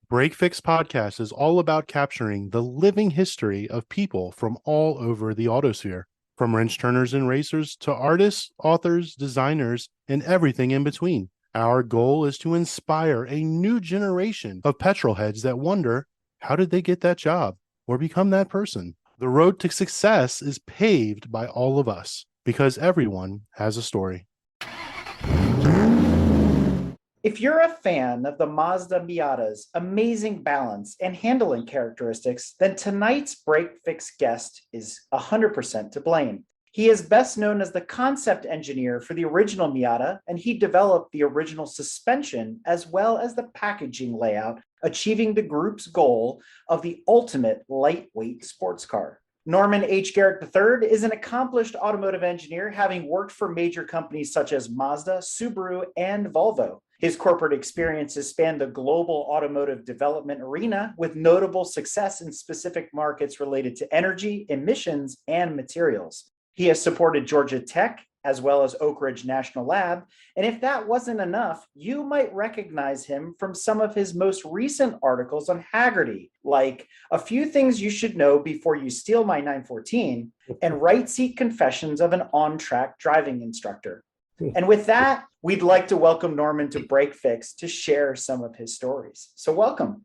Break Fix Podcast is all about capturing the living history of people from all over the autosphere, from wrench turners and racers to artists, authors, designers, and everything in between. Our goal is to inspire a new generation of petrol heads that wonder, how did they get that job or become that person? The road to success is paved by all of us because everyone has a story. If you're a fan of the Mazda Miata's amazing balance and handling characteristics, then tonight's break fix guest is 100% to blame. He is best known as the concept engineer for the original Miata, and he developed the original suspension as well as the packaging layout, achieving the group's goal of the ultimate lightweight sports car. Norman H. Garrett III is an accomplished automotive engineer, having worked for major companies such as Mazda, Subaru, and Volvo. His corporate experiences span the global automotive development arena, with notable success in specific markets related to energy, emissions, and materials. He has supported Georgia Tech as well as Oak Ridge National Lab, and if that wasn't enough, you might recognize him from some of his most recent articles on Haggerty, like A Few Things You Should Know Before You Steal My 914 and Right Seat Confessions of an On-Track Driving Instructor. And with that, we'd like to welcome Norman to Break Fix to share some of his stories. So welcome.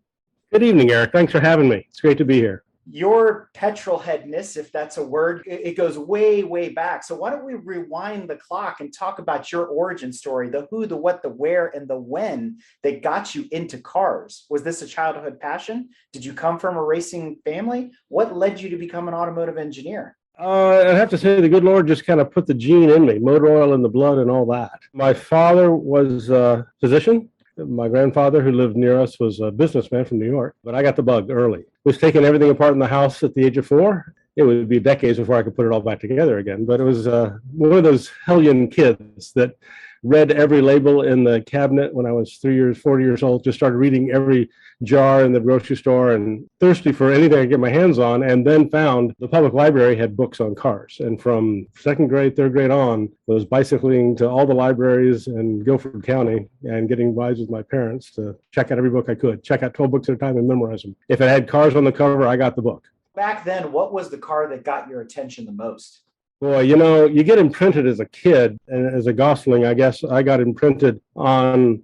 Good evening, Eric. Thanks for having me. It's great to be here. Your petrol headness, if that's a word, it goes way, way back. So why don't we rewind the clock and talk about your origin story, the who, the what, the where, and the when that got you into cars? Was this a childhood passion? Did you come from a racing family? What led you to become an automotive engineer? I'd have to say the good Lord just kind of put the gene in me, motor oil in the blood and all that. My father was a physician. My grandfather, who lived near us, was a businessman from New York, but I got the bug early. Was taking everything apart in the house at the age of 4. It would be decades before I could put it all back together again, but it was one of those hellion kids that read every label in the cabinet when I was 4 years old, just started reading every jar in the grocery store and thirsty for anything I could get my hands on, and then found the public library had books on cars. And from second grade, third grade on, I was bicycling to all the libraries in Guilford County and getting rides with my parents to check out every book I could, check out 12 books at a time and memorize them. If it had cars on the cover, I got the book. Back then, what was the car that got your attention the most? Boy, you get imprinted as a kid, and as a Gosling, I guess I got imprinted on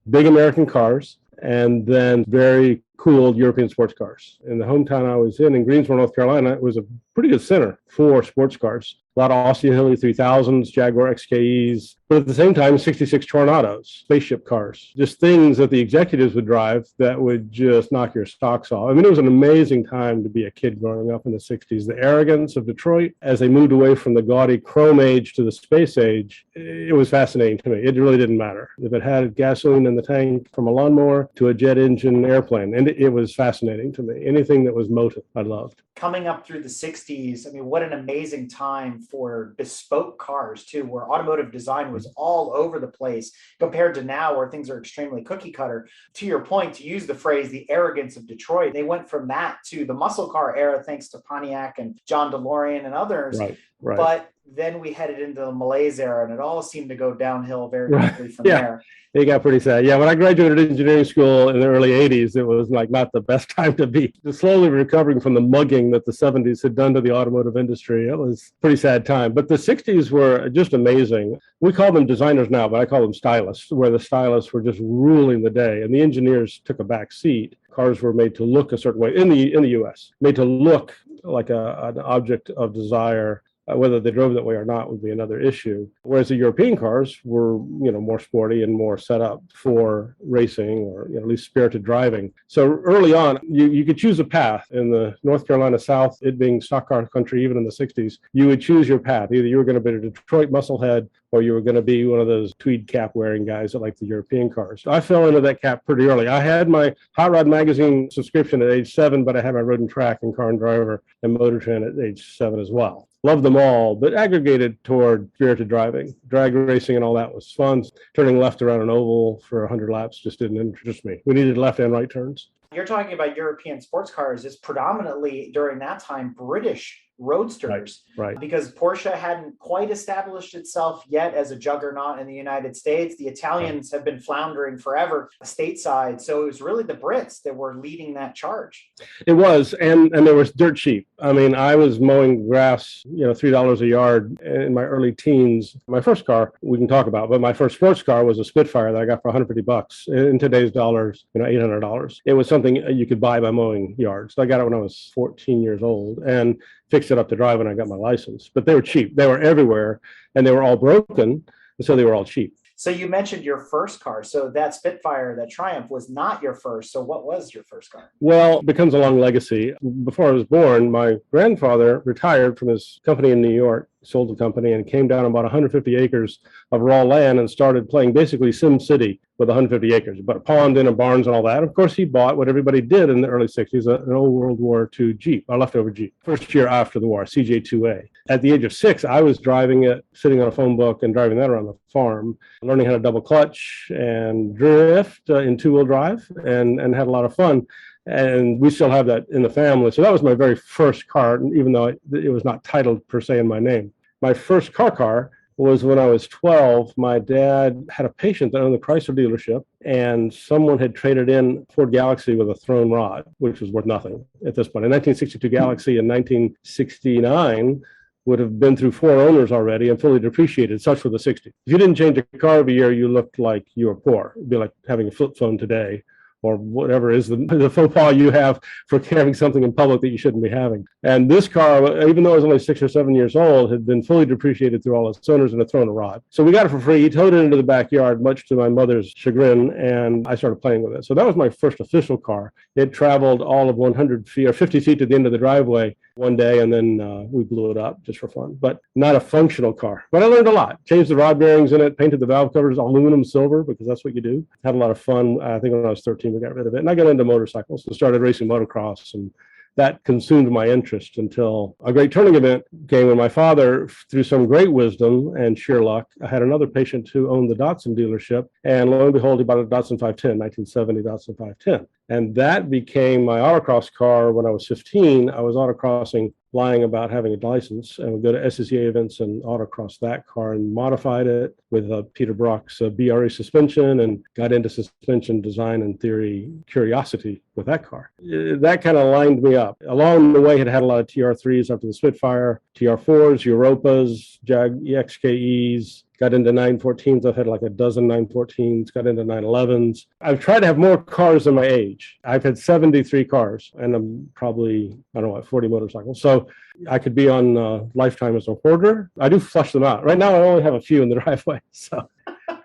big American cars and then very cool European sports cars. In the hometown I was in Greensboro, North Carolina, it was a pretty good center for sports cars. A lot of Austin Hilly 3000s, Jaguar XKEs, but at the same time, 66 Tornados, spaceship cars, just things that the executives would drive that would just knock your socks off. I mean, it was an amazing time to be a kid growing up in the 60s. The arrogance of Detroit, as they moved away from the gaudy chrome age to the space age, it was fascinating to me. It really didn't matter. If it had gasoline in the tank, from a lawnmower to a jet engine airplane, and it was fascinating to me. Anything that was motive, I loved. Coming up through the 60s, I mean, what an amazing time for bespoke cars, too, where automotive design was all over the place compared to now where things are extremely cookie cutter. To your point, to use the phrase, the arrogance of Detroit, they went from that to the muscle car era, thanks to Pontiac and John DeLorean and others. Right. But then we headed into the malaise era, and it all seemed to go downhill very quickly from there. It got pretty sad. Yeah, when I graduated engineering school in the early 80s, it was like not the best time to be. Slowly recovering from the mugging that the 70s had done to the automotive industry. It was a pretty sad time. But the 60s were just amazing. We call them designers now, but I call them stylists, where the stylists were just ruling the day, and the engineers took a back seat. Cars were made to look a certain way in the U.S., made to look like an object of desire. Whether they drove that way or not would be another issue. Whereas the European cars were, more sporty and more set up for racing or at least spirited driving. So early on, you could choose a path. In the North Carolina South, it being stock car country, even in the 60s, you would choose your path. Either you were going to be a Detroit musclehead or you were going to be one of those tweed cap wearing guys that like the European cars. I fell into that cap pretty early. I had my Hot Rod Magazine subscription at age 7, but I had my Road and Track and Car and Driver and Motor Trend at age 7 as well. Loved them all, but aggregated toward spirited driving. Drag racing and all that was fun. Turning left around an oval for 100 laps just didn't interest me. We needed left and right turns. You're talking about European sports cars. It's predominantly during that time British roadsters. Right. Because Porsche hadn't quite established itself yet as a juggernaut in the United States. The Italians have been floundering forever stateside. So it was really the Brits that were leading that charge. It was, and they were dirt cheap. I mean, I was mowing grass, $3 a yard in my early teens. My first car we can talk about, but my first sports car was a Spitfire that I got for $150 in today's dollars, $800. It was something you could buy by mowing yards. So I got it when I was 14 years old and fixed it up to drive when I got my license. But they were cheap. They were everywhere, and they were all broken, and so they were all cheap. So you mentioned your first car. So that Spitfire, that Triumph, was not your first. So what was your first car? Well, it becomes a long legacy. Before I was born, my grandfather retired from his company in New York, sold the company, and came down about 150 acres of raw land and started playing basically Sim City with 150 acres, but a pond and a barns and all that. Of course, he bought what everybody did in the early 60s, an old World War II Jeep, a leftover Jeep, first year after the war, CJ2A. At the age of 6, I was driving it, sitting on a phone book and driving that around the farm, learning how to double clutch and drift in two-wheel drive, and had a lot of fun. And we still have that in the family. So that was my very first car, even though it was not titled per se in my name. My first car was when I was 12. My dad had a patient that owned the Chrysler dealership, and someone had traded in Ford Galaxy with a thrown rod, which was worth nothing at this point. In 1962 Galaxy in 1969 would have been through 4 owners already and fully depreciated. Such were the 60s. If you didn't change a car every year, you looked like you were poor. It'd be like having a flip phone today, or whatever is the faux pas you have for carrying something in public that you shouldn't be having. And this car, even though it was only 6 or 7 years old, had been fully depreciated through all its owners and had thrown a rod. So we got it for free. He towed it into the backyard, much to my mother's chagrin, and I started playing with it. So that was my first official car. It traveled all of 100 feet or 50 feet to the end of the driveway one day, and then we blew it up just for fun, but not a functional car. But I learned a lot. Changed the rod bearings in it, painted the valve covers aluminum silver, because that's what you do. Had a lot of fun. I think when I was 13, we got rid of it. And I got into motorcycles and started racing motocross, and that consumed my interest until a great turning event came when my father, through some great wisdom and sheer luck, I had another patient who owned the Datsun dealership, and lo and behold, he bought a Datsun 510, 1970 Datsun 510. And that became my autocross car. When I was 15, I was autocrossing, lying about having a license, and would go to SCCA events and autocross that car, and modified it with Peter Brock's BRE suspension, and got into suspension design and theory curiosity with that car. That kind of lined me up. Along the way, had a lot of TR3s after the Spitfire, TR4s, Europas, Jag XKEs. Got into 914s. I've had like a dozen 914s, got into 911s. I've tried to have more cars than my age. I've had 73 cars, and I'm probably, 40 motorcycles. So I could be on lifetime as a hoarder. I do flush them out. Right now, I only have a few in the driveway. So,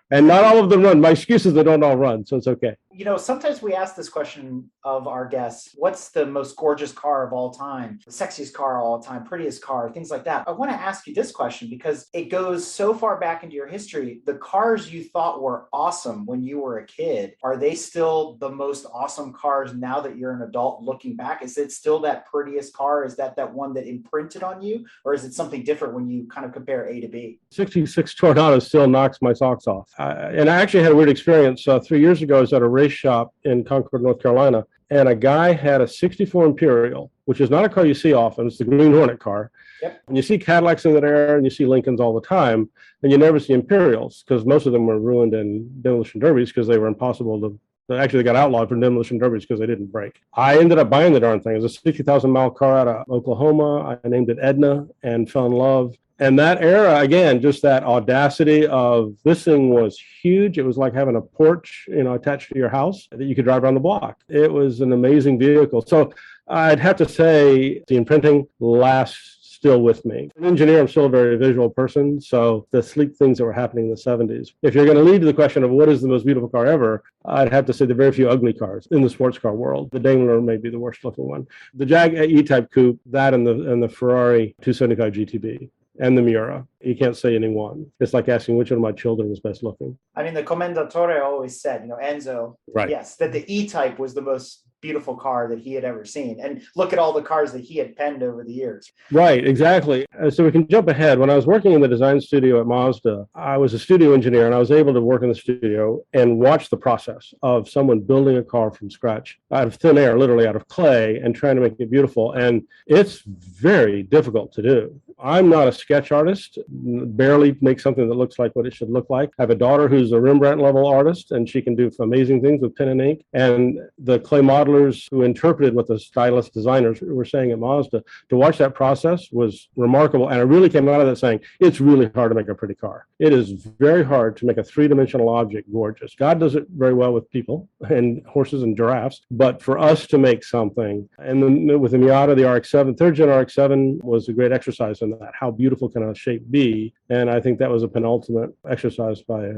and not all of them run. My excuse is they don't all run, so it's okay. Sometimes we ask this question of our guests: what's the most gorgeous car of all time, the sexiest car of all time, prettiest car, things like that. I want to ask you this question because it goes so far back into your history. The cars you thought were awesome when you were a kid, are they still the most awesome cars now that you're an adult looking back? Is it still that prettiest car? Is that one that imprinted on you? Or is it something different when you kind of compare A to B? 66 Tornado still knocks my socks off. And I actually had a weird experience. 3 years ago, I was at a race shop in Concord, North Carolina, and a guy had a 64 Imperial, which is not a car you see often. It's the Green Hornet car. Yep. And you see Cadillacs in that era, and you see Lincolns all the time, and you never see Imperials, because most of them were ruined in demolition derbies because they were impossible to. Actually, they got outlawed for demolition derbies because they didn't break. I ended up buying the darn thing. It was a 60,000-mile car out of Oklahoma. I named it Edna and fell in love. And that era, again, just that audacity of this thing was huge. It was like having a porch, attached to your house that you could drive around the block. It was an amazing vehicle. So I'd have to say the imprinting lasts still with me. As an engineer, I'm still a very visual person. So the sleek things that were happening in the 70s. If you're going to lead to the question of what is the most beautiful car ever, I'd have to say the very few ugly cars in the sports car world. The Daimler may be the worst looking one. The Jag E-Type Coupe, that and the Ferrari 275 GTB. And the Miura. You can't say any one. It's like asking which one of my children is best looking. I mean, the Commendatore always said, Enzo, right. Yes, that the E-Type was the most beautiful car that he had ever seen. And look at all the cars that he had penned over the years. Right, exactly. So we can jump ahead. When I was working in the design studio at Mazda, I was a studio engineer, and I was able to work in the studio and watch the process of someone building a car from scratch out of thin air, literally out of clay, and trying to make it beautiful. And it's very difficult to do. I'm not a sketch artist, barely make something that looks like what it should look like. I have a daughter who's a Rembrandt level artist, and she can do amazing things with pen and ink. And the clay modelers who interpreted what the stylist designers were saying at Mazda, to watch that process was remarkable. And I really came out of that saying, it's really hard to make a pretty car. It is very hard to make a three-dimensional object gorgeous. God does it very well with people and horses and giraffes, but for us to make something, and with the Miata, the RX-7, third-gen RX-7 was a great exercise in that. How beautiful can a shape be? And I think that was a penultimate exercise by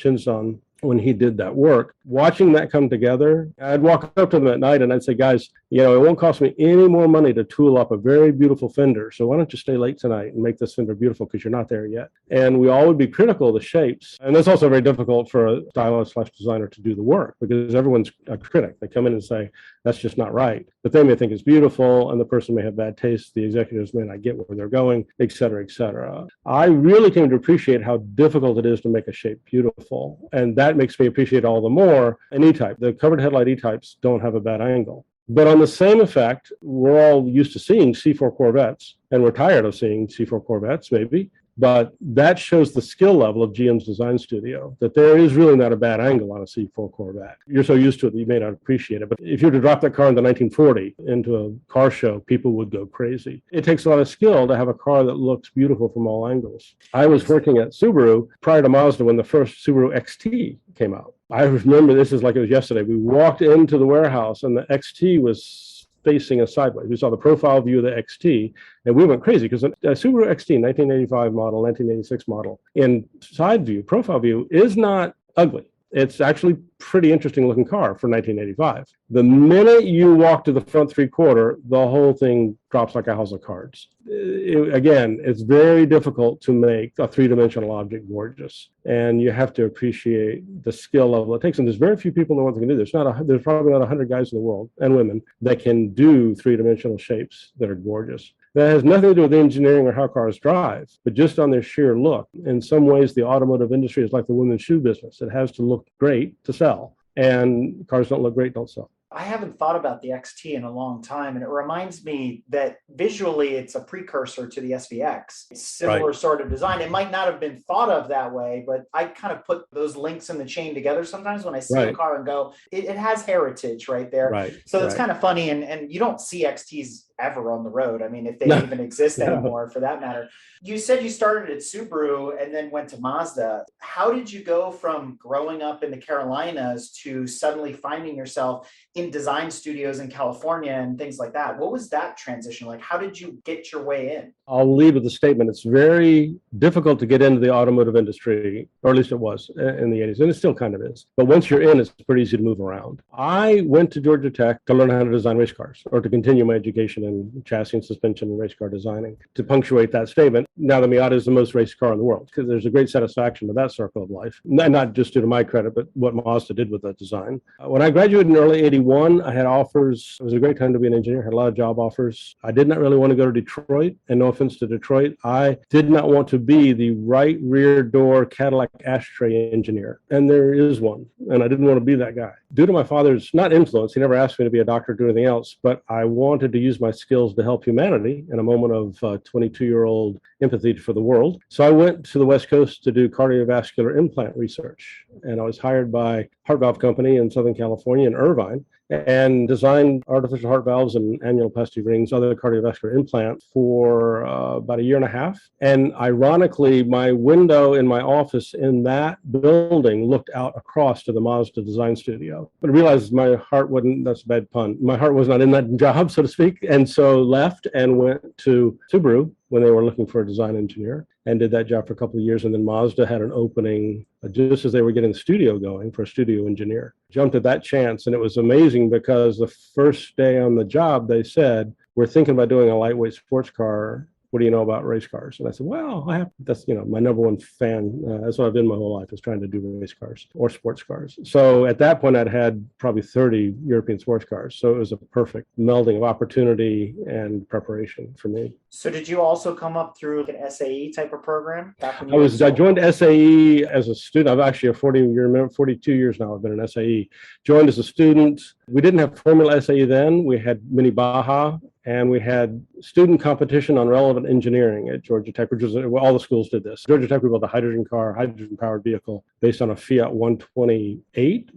Shinzon when he did that work. Watching that come together, I'd walk up to them at night and I'd say, guys, it won't cost me any more money to tool up a very beautiful fender. So why don't you stay late tonight and make this fender beautiful, because you're not there yet. And we all would be critical of the shapes. And that's also very difficult for a stylist/designer to do the work, because everyone's a critic. They come in and say, that's just not right. But they may think it's beautiful, and the person may have bad taste. The executives may not get where they're going, et cetera, et cetera. I really came to appreciate how difficult it is to make a shape beautiful. And that makes me appreciate all the more an E-type. The covered headlight E-types don't have a bad angle. But on the same effect, we're all used to seeing C4 Corvettes, and we're tired of seeing C4 Corvettes, maybe. But that shows the skill level of GM's design studio, that there is really not a bad angle on a C4 Corvette. You're so used to it that you may not appreciate it. But if you were to drop that car in the 1940 into a car show, people would go crazy. It takes a lot of skill to have a car that looks beautiful from all angles. I was working at Subaru prior to Mazda when the first Subaru XT came out. I remember this is like it was yesterday. We walked into the warehouse and the XT was facing us sideways. We saw the profile view of the XT, and we went crazy because a Subaru XT 1985 model, 1986 model, in side view, profile view, is not ugly. It's actually pretty interesting looking car for 1985. The minute you walk to the front three-quarter, the whole thing drops like a house of cards. Again, it's very difficult to make a three-dimensional object gorgeous, and you have to appreciate the skill level it takes. And there's very few people in the world that can do this. There's probably not 100 guys in the world, and women, that can do three-dimensional shapes that are gorgeous. That has nothing to do with engineering or how cars drive, but just on their sheer look. In some ways, the automotive industry is like the women's shoe business. It has to look great to sell, and cars don't look great, don't sell. I haven't thought about the XT in a long time, and it reminds me that visually it's a precursor to the SVX. It's similar sort of design. It might not have been thought of that way, but I kind of put those links in the chain together sometimes when I see a car and go, it has heritage right there. So it's kind of funny, and you don't see XTs ever on the road. I mean, if they even exist anymore for that matter. You said you started at Subaru and then went to Mazda. How did you go from growing up in the Carolinas to suddenly finding yourself in design studios in California and things like that? What was that transition like? How did you get your way in? I'll lead with a statement. It's very difficult to get into the automotive industry, or at least it was in the 80s, and it still kind of is. But once you're in, it's pretty easy to move around. I went to Georgia Tech to learn how to design race cars, or to continue my education in chassis and suspension and race car designing. To punctuate that statement, now the Miata is the most raced car in the world, because there's a great satisfaction to that circle of life. Not just due to my credit, but what Mazda did with that design. When I graduated in early 81, I had offers. It was a great time to be an engineer. I had a lot of job offers. I did not really want to go to Detroit, and no offense to Detroit, I did not want to be the right rear door Cadillac ashtray engineer. And there is one, and I didn't want to be that guy. Due to my father's, not influence, he never asked me to be a doctor or do anything else, but I wanted to use my skills to help humanity in a moment of 22-year-old empathy for the world. So I went to the West Coast to do cardiovascular implant research, and I was hired by Heart Valve Company in Southern California in Irvine, and designed artificial heart valves and annuloplasty rings, other cardiovascular implants for about a year and a half. And ironically, my window in my office in that building looked out across to the Mazda design studio. But I realized my heart wasn't, that's a bad pun, my heart was not in that job, so to speak. And so left and went to Subaru when they were looking for a design engineer, and did that job for a couple of years. And then Mazda had an opening just as they were getting the studio going for a studio engineer. Jumped at that chance, and it was amazing because the first day on the job, they said, we're thinking about doing a lightweight sports car what do you know about race cars? And I said, well, that's, my number one fan. That's what I've been my whole life, is trying to do race cars or sports cars. So at that point, I'd had probably 30 European sports cars. So it was a perfect melding of opportunity and preparation for me. So did you also come up through an SAE type of program back when you I joined SAE as a student. I've actually 42 years now I've been in SAE. Joined as a student. We didn't have Formula SAE then. We had Mini Baja, and we had student competition on relevant engineering at Georgia Tech, which was, all the schools did this. Georgia Tech, we built a hydrogen-powered vehicle based on a Fiat 128,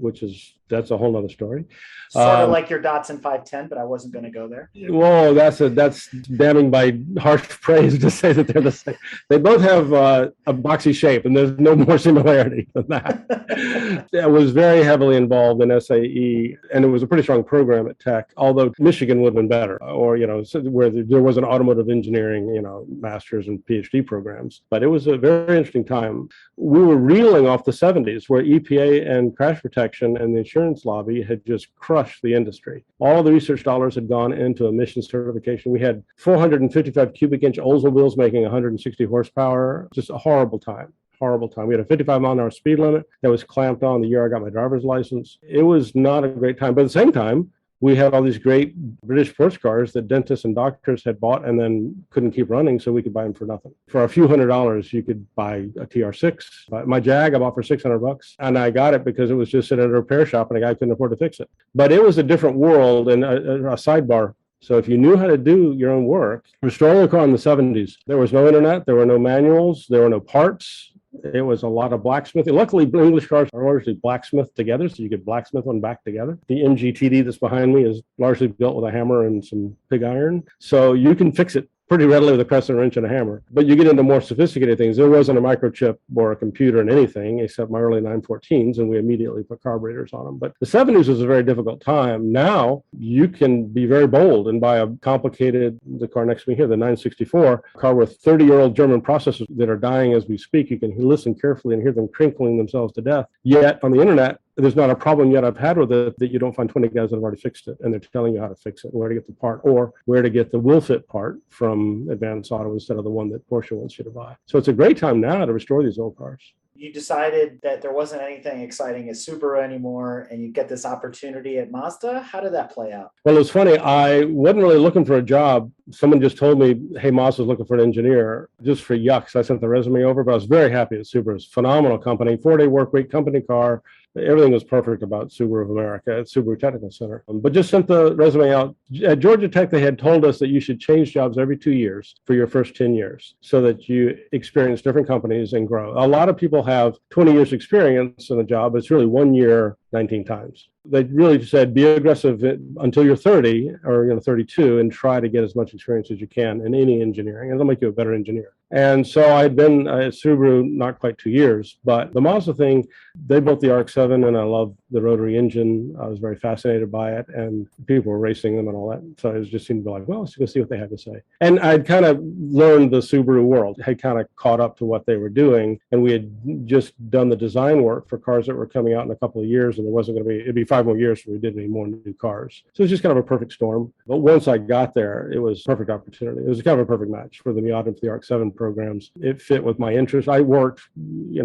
that's a whole nother story. Sort of like your Datsun 510, but I wasn't going to go there. Whoa, that's damning by harsh praise to say that they're the same. They both have a boxy shape, and there's no more similarity than that. I was very heavily involved in SAE, and it was a pretty strong program at Tech, although Michigan would have been better, or, where there was an automotive engineering, master's and PhD programs. But it was a very interesting time. We were reeling off the 70s, where EPA and crash protection and the insurance lobby had just crushed the industry. All of the research dollars had gone into emission certification. We had 455 cubic inch Oldsmobiles making 160 horsepower. Just a horrible time. We had a 55-mile-an-hour speed limit that was clamped on the year I got my driver's license. It was not a great time. But at the same time, we had all these great British sports cars that dentists and doctors had bought and then couldn't keep running, so we could buy them for nothing. For a few $100s, you could buy a TR6. My Jag I bought for $600, and I got it because it was just sitting at a repair shop and a guy couldn't afford to fix it. But it was a different world. And a sidebar. So if you knew how to do your own work, restoring a car in the 70s, there was no internet, there were no manuals, there were no parts. It was a lot of blacksmithing. Luckily, English cars are largely blacksmithed together, so you could blacksmith one back together. The MGTD that's behind me is largely built with a hammer and some pig iron, so you can fix it pretty readily with a crescent wrench and a hammer. But you get into more sophisticated things. There wasn't a microchip or a computer in anything except my early 914s, and we immediately put carburetors on them. But the 70s was a very difficult time. Now you can be very bold and buy a complicated, the car next to me here, the 964, car with 30-year-old German processors that are dying as we speak. You can listen carefully and hear them crinkling themselves to death. Yet on the internet, there's not a problem yet I've had with it that you don't find 20 guys that have already fixed it, and they're telling you how to fix it, where to get the part, or where to get the will fit part from Advanced Auto instead of the one that Porsche wants you to buy. So it's a great time now to restore these old cars. You decided that there wasn't anything exciting as Subaru anymore, and you get this opportunity at Mazda. How did that play out? Well, it was funny. I wasn't really looking for a job. Someone just told me, hey, Mazda's looking for an engineer, just for yucks. I sent the resume over, but I was very happy at Subaru. It's a phenomenal company, 4-day work week, company car. Everything was perfect about Subaru of America at Subaru Technical Center. But just sent the resume out. At Georgia Tech, they had told us that you should change jobs every 2 years for your first 10 years so that you experience different companies and grow. A lot of people have 20 years experience in a job. It's really 1 year, 19 times. They really said, be aggressive until you're 30 or 32 and try to get as much experience as you can in any engineering. It'll make you a better engineer. And so I'd been at Subaru not quite 2 years, but the Mazda thing, they built the RX-7 and I love the rotary engine. I was very fascinated by it, and people were racing them and all that. So it just seemed to be like, well, let's go see what they had to say. And I'd kind of learned the Subaru world, had kind of caught up to what they were doing. And we had just done the design work for cars that were coming out in a couple of years, and there wasn't going to be, it'd be 5 more years before we did any more new cars. So it was just kind of a perfect storm. But once I got there, it was a perfect opportunity. It was kind of a perfect match for the Miata and for the RX-7 programs. It fit with my interests. I worked,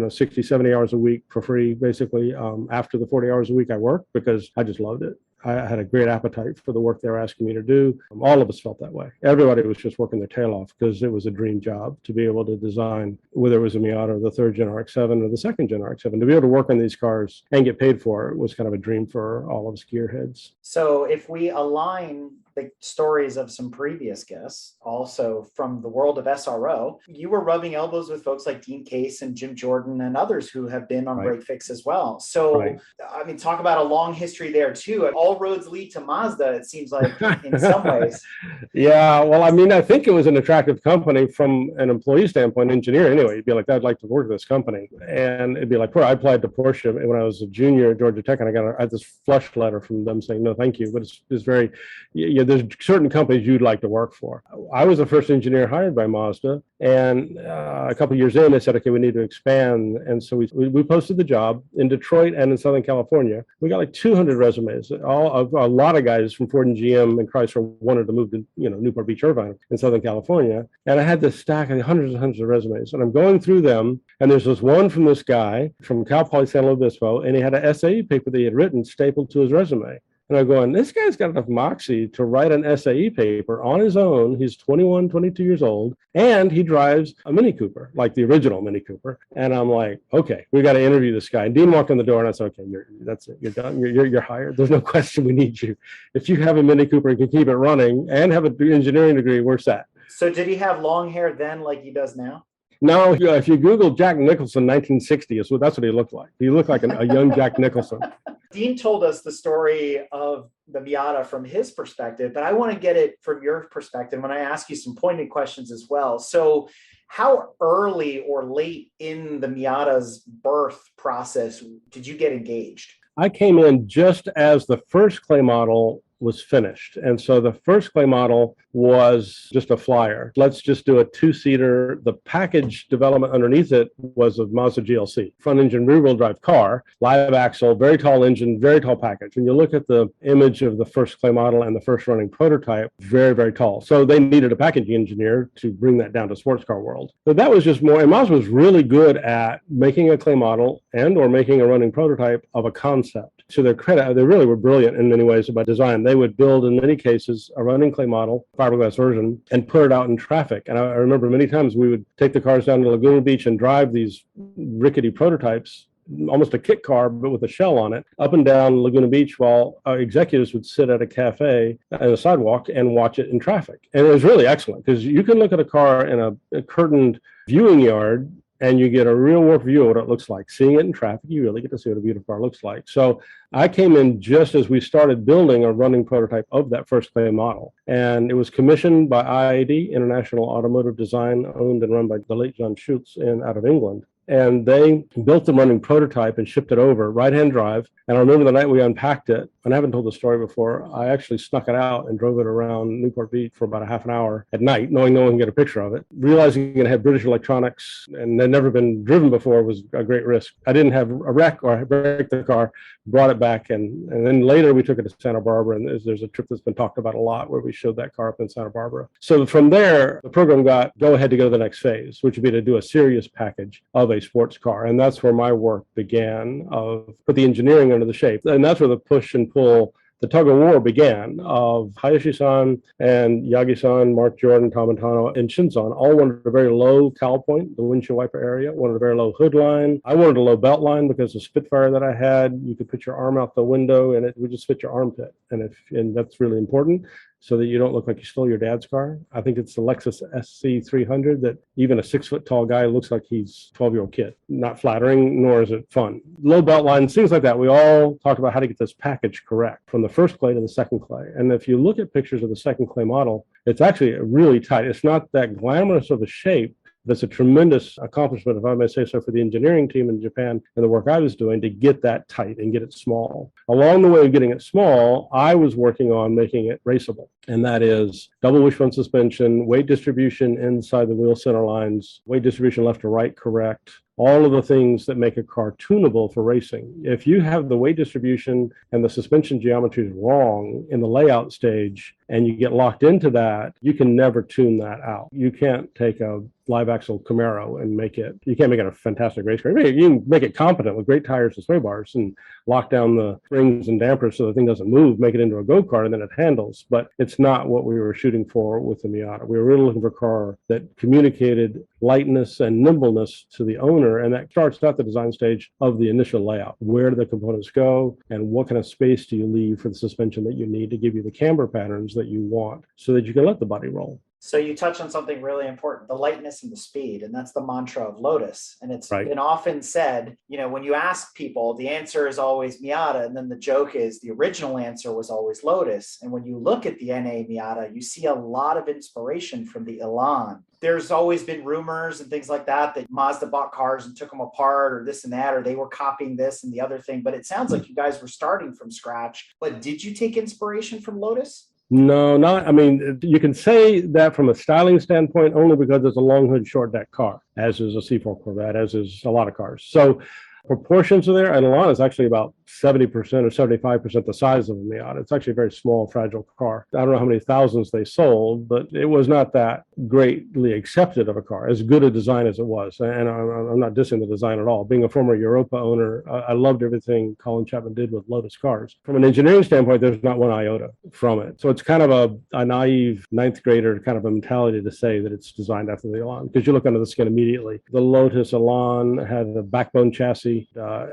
60, 70 hours a week for free, basically. After the 40 hours a week I worked, because I just loved it. I had a great appetite for the work they were asking me to do. All of us felt that way. Everybody was just working their tail off because it was a dream job to be able to design, whether it was a Miata, the 3rd gen RX-7 or the 2nd gen RX-7, to be able to work on these cars and get paid for it was kind of a dream for all of us gearheads. So if we align the stories of some previous guests, also from the world of SRO, you were rubbing elbows with folks like Dean Case and Jim Jordan and others who have been on Break Fix as well. So, Right. I mean, talk about a long history there too. All roads lead to Mazda, it seems like, in some ways. Yeah, well, I mean, I think it was an attractive company from an employee standpoint, engineer anyway. You'd be like, I'd like to work at this company. And it'd be like, well, I applied to Porsche when I was a junior at Georgia Tech, and I had this flush letter from them saying, no, thank you. But it's very, There's certain companies you'd like to work for. I was the first engineer hired by Mazda, and a couple of years in, they said, okay, we need to expand. And so we posted the job in Detroit and in Southern California. We got like 200 resumes. A lot of guys from Ford and GM and Chrysler wanted to move to Newport Beach, Irvine in Southern California. And I had this stack of hundreds and hundreds of resumes. And I'm going through them, and there's this one from this guy from Cal Poly San Luis Obispo, and he had an SAE paper that he had written stapled to his resume. And I'm going, this guy's got enough moxie to write an SAE paper on his own. He's 21, 22 years old, and he drives a Mini Cooper, like the original Mini Cooper. And I'm like, okay, we got to interview this guy. And Dean walked in the door, and I said, okay, that's it. You're done. You're hired. There's no question we need you. If you have a Mini Cooper and can keep it running and have an engineering degree, we're set. So did he have long hair then like he does now? No, if you Google Jack Nicholson 1960, that's what he looked like. He looked like a young Jack Nicholson. Dean told us the story of the Miata from his perspective, but I want to get it from your perspective when I ask you some pointed questions as well. So how early or late in the Miata's birth process did you get engaged? I came in just as the first clay model was finished. And so the first clay model was just a flyer. Let's just do a two-seater. The package development underneath it was a Mazda GLC, front engine, rear wheel drive car, live axle, very tall engine, very tall package. When you look at the image of the first clay model and the first running prototype, very, very tall. So they needed a packaging engineer to bring that down to sports car world. But that was just more, and Mazda was really good at making a clay model and or making a running prototype of a concept. To their credit, they really were brilliant in many ways about design. They would build, in many cases, a running clay model, fiberglass version, and put it out in traffic. And I remember many times we would take the cars down to Laguna Beach and drive these rickety prototypes, almost a kit car, but with a shell on it, up and down Laguna Beach while executives would sit at a cafe on a sidewalk and watch it in traffic. And it was really excellent because you can look at a car in a curtained viewing yard and you get a real world view of what it looks like. Seeing it in traffic, you really get to see what a beautiful car looks like. So I came in just as we started building a running prototype of that first clay model. And it was commissioned by IAD, International Automotive Design, owned and run by the late John Schultz out of England. And they built the running prototype and shipped it over, right-hand drive. And I remember the night we unpacked it, and I haven't told the story before, I actually snuck it out and drove it around Newport Beach for about a half an hour at night, knowing no one can get a picture of it. Realizing it had British electronics and had never been driven before was a great risk. I didn't have a wreck or break the car, brought it back, and then later we took it to Santa Barbara, and there's a trip that's been talked about a lot where we showed that car up in Santa Barbara. So from there, the program got go ahead to go to the next phase, which would be to do a serious package of a sports car. And that's where my work began, of put the engineering under the shape. And that's where the push and pull, the tug of war began, of Hayashi-san and Yagi-san, Mark Jordan, Tamatano, and Shinzan all wanted a very low cowl point, the windshield wiper area, wanted a very low hood line. I wanted a low belt line because the Spitfire that I had, you could put your arm out the window and it would just fit your armpit. And that's really important, so that you don't look like you stole your dad's car. I think it's the Lexus SC300 that even a 6-foot tall guy looks like he's a 12-year-old kid. Not flattering, nor is it fun. Low belt lines, things like that. We all talked about how to get this package correct from the first clay to the second clay. And if you look at pictures of the second clay model, it's actually really tight. It's not that glamorous of a shape. That's a tremendous accomplishment, if I may say so, for the engineering team in Japan and the work I was doing to get that tight and get it small. Along the way of getting it small, I was working on making it raceable. And that is double wishbone suspension, weight distribution inside the wheel center lines, weight distribution left to right correct, all of the things that make a car tunable for racing. If you have the weight distribution and the suspension geometry is wrong in the layout stage and you get locked into that, you can never tune that out. You can't take a live axle Camaro and you can't make it a fantastic race car. You can make it competent with great tires and sway bars and lock down the springs and dampers so the thing doesn't move, make it into a go-kart, and then it handles. But it's not what we were shooting for with the Miata. We were really looking for a car that communicated lightness and nimbleness to the owner, and that starts at the design stage of the initial layout. Where do the components go, and what kind of space do you leave for the suspension that you need to give you the camber patterns that you want so that you can let the body roll? So you touch on something really important, the lightness and the speed, and that's the mantra of Lotus. And it's right. been often said, when you ask people, the answer is always Miata, and then the joke is the original answer was always Lotus. And when you look at the NA Miata, you see a lot of inspiration from the Elan. There's always been rumors and things like that Mazda bought cars and took them apart or this and that, or they were copying this and the other thing. But it sounds like you guys were starting from scratch. But did you take inspiration from Lotus? No, not, I mean, you can say that from a styling standpoint only because it's a long hood, short deck car, as is a C4 Corvette, as is a lot of cars. So proportions are there, and Elan is actually about 70% or 75% the size of a Miata. It's actually a very small, fragile car. I don't know how many thousands they sold, but it was not that greatly accepted of a car, as good a design as it was. And I'm not dissing the design at all. Being a former Europa owner, I loved everything Colin Chapman did with Lotus cars. From an engineering standpoint, there's not one iota from it. So it's kind of a naive ninth grader kind of a mentality to say that it's designed after the Elan, because you look under the skin immediately. The Lotus Elan had a backbone chassis.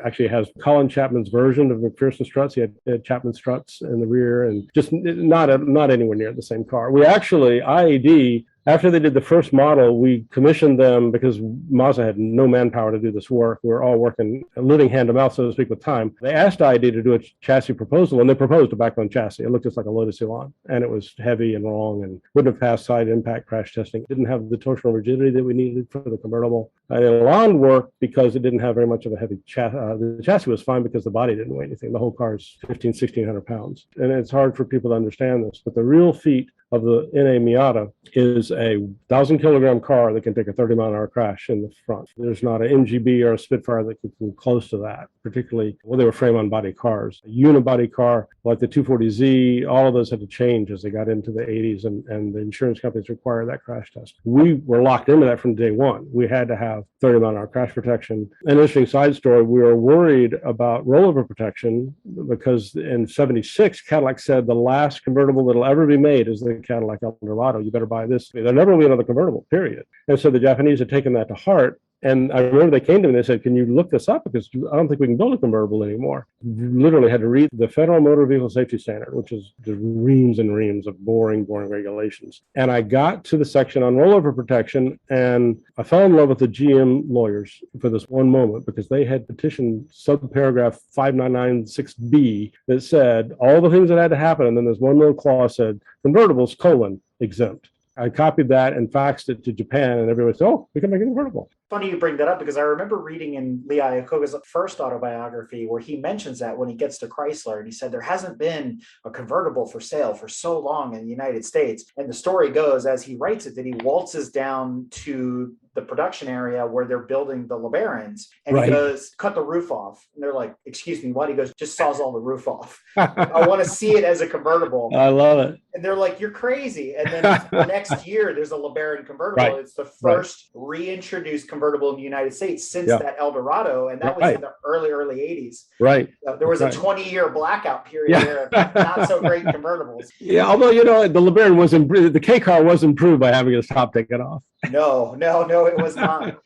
Actually has Colin Chapman's version of McPherson struts. He had Chapman struts in the rear, and just not anywhere near the same car. We actually, IAD, after they did the first model, we commissioned them because Mazda had no manpower to do this work. We were all working, living hand to mouth, so to speak, with time. They asked IAD to do a chassis proposal, and they proposed a backbone chassis. It looked just like a Lotus Elan, and it was heavy and wrong and wouldn't have passed side impact crash testing. It didn't have the torsional rigidity that we needed for the convertible. And Elan worked because it didn't have very much of a heavy chassis. The chassis was fine because the body didn't weigh anything. The whole car is 1,600 pounds. And it's hard for people to understand this, but the real feat of the NA Miata is a 1,000-kilogram car that can take a 30-mile-an-hour crash in the front. There's not an MGB or a Spitfire that can come close to that, particularly when they were frame-on-body cars. A unibody car like the 240Z, all of those had to change as they got into the 80s, and the insurance companies require that crash test. We were locked into that from day one. We had to have 30-mile-an-hour crash protection. An interesting side story, we were worried about rollover protection because in 76, Cadillac said the last convertible that'll ever be made is the Cadillac Eldorado. You better buy this. There'll never be another convertible, period. And so the Japanese had taken that to heart. And I remember they came to me and they said, can you look this up? Because I don't think we can build a convertible anymore. You literally had to read the Federal Motor Vehicle Safety Standard, which is just reams and reams of boring regulations. And I got to the section on rollover protection, and I fell in love with the GM lawyers for this one moment, because they had petitioned subparagraph 5996B that said all the things that had to happen. And then there's one little clause said, convertibles, exempt. I copied that and faxed it to Japan, and everybody said, oh, we can make it convertible. Funny you bring that up, because I remember reading in Lee Iacocca's first autobiography where he mentions that when he gets to Chrysler, and he said there hasn't been a convertible for sale for so long in the United States. And the story goes, as he writes it, that he waltzes down to the production area where they're building the LeBarons, and he goes, cut the roof off. And they're like, excuse me, what? He goes, just saws all the roof off. I want to see it as a convertible. I love it. And they're like, you're crazy. And then the next year, there's a LeBaron convertible. Right. It's the first reintroduced convertible in the United States since that Eldorado. And that was in the early 80s. Right. There was a 20-year blackout period there of not so great convertibles. Yeah, although, the LeBaron was improved, the K car was improved by having its top taken off. No, it was not.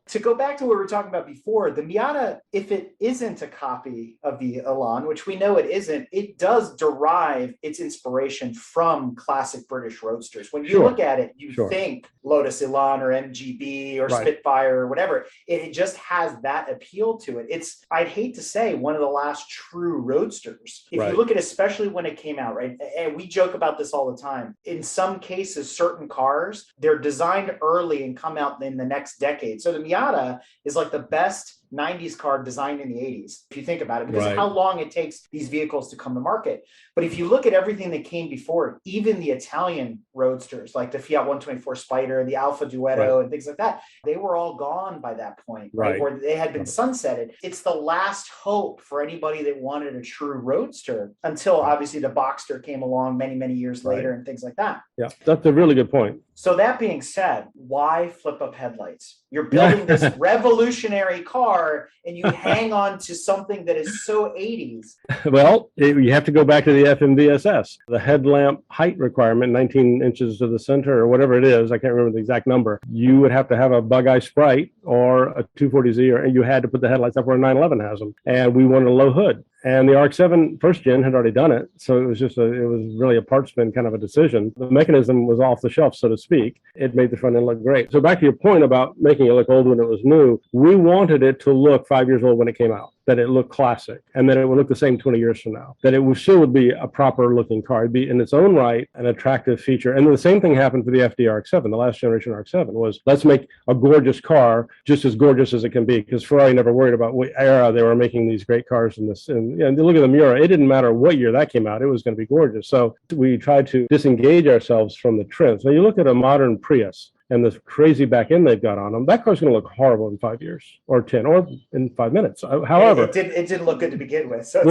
To go back to what we were talking about before, the Miata, if it isn't a copy of the Elan, which we know it isn't, it does derive its inspiration from classic British roadsters. When you look at it, you think Lotus Elan or MGB or Spitfire or whatever. It just has that appeal to it. It's, I'd hate to say, one of the last true roadsters. If you look at, especially when it came out, right? And we joke about this all the time. In some cases, certain cars, they're designed early and come out in the next decade. So the Miata is like the best 90s car designed in the 80s, if you think about it, because of how long it takes these vehicles to come to market. But if you look at everything that came before it, even the Italian roadsters like the Fiat 124 Spider, the Alfa Duetto, and things like that, they were all gone by that point, where they had been sunsetted. It's the last hope for anybody that wanted a true roadster, until obviously the Boxster came along many years later and things like that. Yeah, that's a really good point. So that being said, why flip up headlights? You're building this revolutionary car and you hang on to something that is so 80s. Well, you have to go back to the FMVSS. The headlamp height requirement, 19 inches to the center or whatever it is, I can't remember the exact number. You would have to have a Bug-Eye Sprite or a 240Z, and you had to put the headlights up where a 911 has them. And we wanted a low hood. And the RX-7 first gen had already done it. So it was just it was really a part spin kind of a decision. The mechanism was off the shelf, so to speak. It made the front end look great. So back to your point about making it look old when it was new, we wanted it to look 5 years old when it came out. that it looked classic and that it would look the same 20 years from now, that it would still would be a proper looking car. It'd be in its own right an attractive feature. And the same thing happened for the FD RX-7. The last generation RX-7 was, let's make a gorgeous car just as gorgeous as it can be, because Ferrari never worried about what era they were making these great cars in this. And look at the Miura. It didn't matter what year that came out. It was going to be gorgeous. So we tried to disengage ourselves from the trends. Now you look at a modern Prius and the crazy back end they've got on them, that car's going to look horrible in 5 years or 10 or in 5 minutes. However, it didn't look good to begin with. So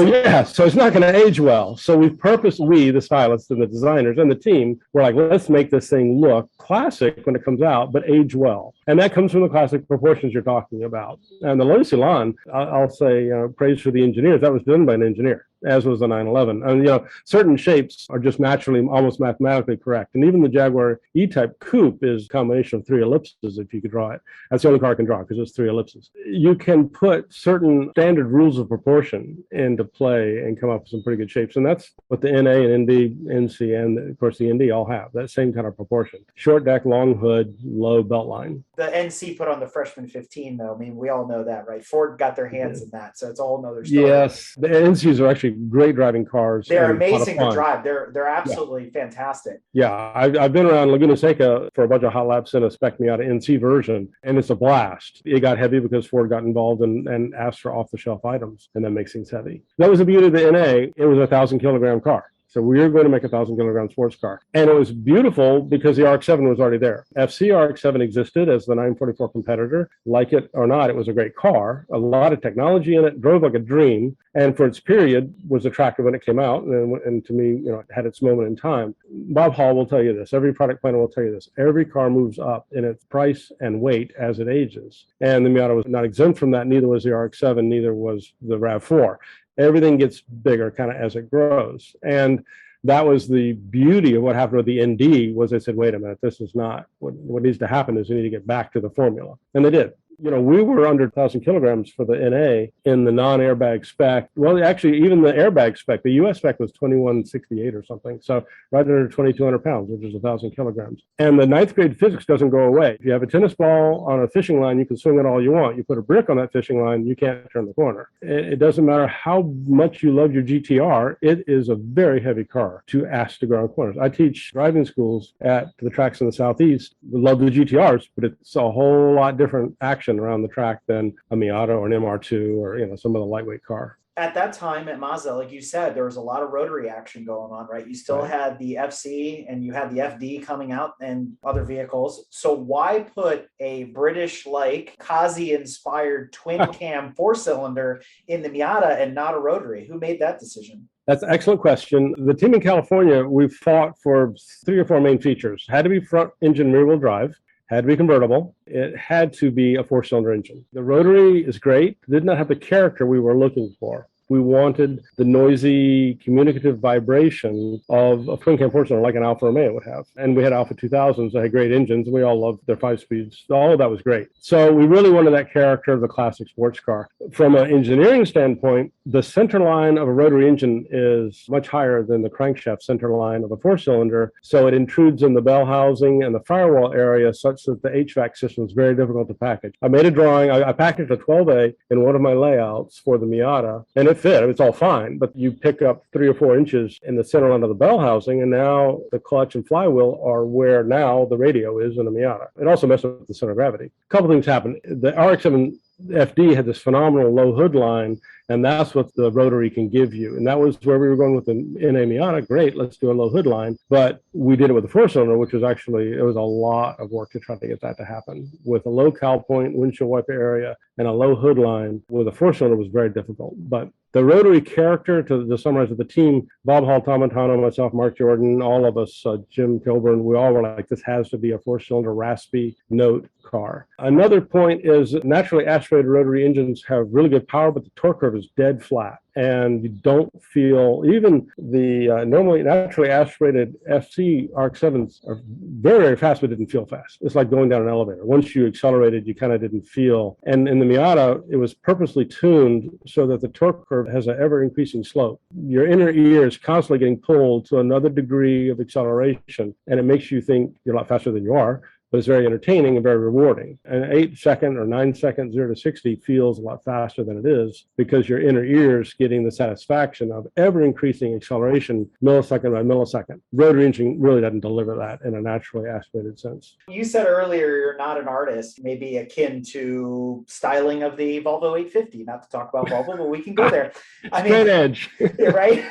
so it's not going to age well. So we, the stylists and the designers and the team, were like, let's make this thing look classic when it comes out, but age well. And that comes from the classic proportions you're talking about. And the Lotus Elan, I'll say, praise for the engineers. That was done by an engineer, as was the 911. And, certain shapes are just naturally, almost mathematically correct. And even the Jaguar E-Type Coupe is a combination of 3 ellipses, if you could draw it. That's the only car I can draw, because it's 3 ellipses. You can put certain standard rules of proportion into play and come up with some pretty good shapes. And that's what the NA and ND, NC, and of course the ND all have, that same kind of proportion. Short deck, long hood, low belt line. The NC put on the freshman 15, though. I mean, we all know that, right? Ford got their hands in that, so it's a whole nother story. Yes, the NCs are actually great driving cars. They're amazing to drive. They're absolutely fantastic. Yeah, I've been around Laguna Seca for a bunch of hot laps in a Spec Miata NC version, and it's a blast. It got heavy because Ford got involved and asked for off-the-shelf items, and that makes things heavy. That was the beauty of the NA. It was a 1,000-kilogram car. So we were going to make a 1,000-kilogram sports car. And it was beautiful because the RX-7 was already there. FC RX-7 existed as the 944 competitor. Like it or not, it was a great car. A lot of technology in it, drove like a dream. And for its period, was attractive when it came out. And to me, it had its moment in time. Bob Hall will tell you this. Every product planner will tell you this. Every car moves up in its price and weight as it ages. And the Miata was not exempt from that. Neither was the RX-7. Neither was the RAV4. Everything gets bigger kind of as it grows. And that was the beauty of what happened with the ND, was they said, wait a minute, this is not what needs to happen, is we need to get back to the formula. And they did. We were under 1,000 kilograms for the NA in the non-airbag spec. Well, actually, even the airbag spec, the US spec was 2168 or something. So right under 2,200 pounds, which is 1,000 kilograms. And the ninth grade physics doesn't go away. If you have a tennis ball on a fishing line, you can swing it all you want. You put a brick on that fishing line, you can't turn the corner. It doesn't matter how much you love your GTR. It is a very heavy car to ask to go around corners. I teach driving schools at the tracks in the Southeast. We love the GTRs, but it's a whole lot different action around the track than a Miata or an MR2 or some of the lightweight car. At that time at Mazda, like you said, there was a lot of rotary action going on, right? You still had the FC and you had the FD coming out and other vehicles. So why put a British-like Kazi-inspired twin-cam 4-cylinder in the Miata and not a rotary? Who made that decision? That's an excellent question. The team in California, we fought for 3 or 4 main features. Had to be front engine rear-wheel drive. Had to be convertible. It had to be a 4-cylinder engine. The rotary is great. It did not have the character we were looking for. We wanted the noisy, communicative vibration of a twin-cam 4-cylinder like an Alfa Romeo would have. And we had Alfa 2000s that had great engines. We all loved their 5-speeds. All of that was great. So we really wanted that character of the classic sports car. From an engineering standpoint, the center line of a rotary engine is much higher than the crankshaft center line of a 4-cylinder. So it intrudes in the bell housing and the firewall area such that the HVAC system is very difficult to package. I made a drawing. I packaged a 12A in one of my layouts for the Miata, and it fit. It's all fine, but you pick up 3 or 4 inches in the center line of the bell housing, and now the clutch and flywheel are where now the radio is in the Miata. It also messed up the center of gravity. A couple things happened. The RX-7 FD had this phenomenal low hood line, and that's what the rotary can give you. And that was where we were going with the NA Miata. Great, let's do a low hood line. But we did it with a 4-cylinder, which was actually, it was a lot of work to try to get that to happen. With a low cowl point, windshield wiper area, and a low hood line with a 4-cylinder was very difficult. But the rotary character, to summarize with the team, Bob Hall, Tom Montano, myself, Mark Jordan, all of us, Jim Kilburn, we all were like, this has to be a 4-cylinder raspy note car. Another point is naturally aspirated rotary engines have really good power, but the torque curve is dead flat. And you don't feel, even the normally naturally aspirated FC RX-7s are very, very fast, but didn't feel fast. It's like going down an elevator. Once you accelerated, you kind of didn't feel. And in the Miata, it was purposely tuned so that the torque curve has an ever increasing slope. Your inner ear is constantly getting pulled to another degree of acceleration, and it makes you think you're a lot faster than you are. but it's very entertaining and very rewarding. An 8-second or 9-second 0 to 60 feels a lot faster than it is because your inner ear is getting the satisfaction of ever increasing acceleration millisecond by millisecond. Rotary engine really doesn't deliver that in a naturally aspirated sense. You said earlier you're not an artist, maybe akin to styling of the Volvo 850. Not to talk about Volvo, but we can go there. Straight edge. Right?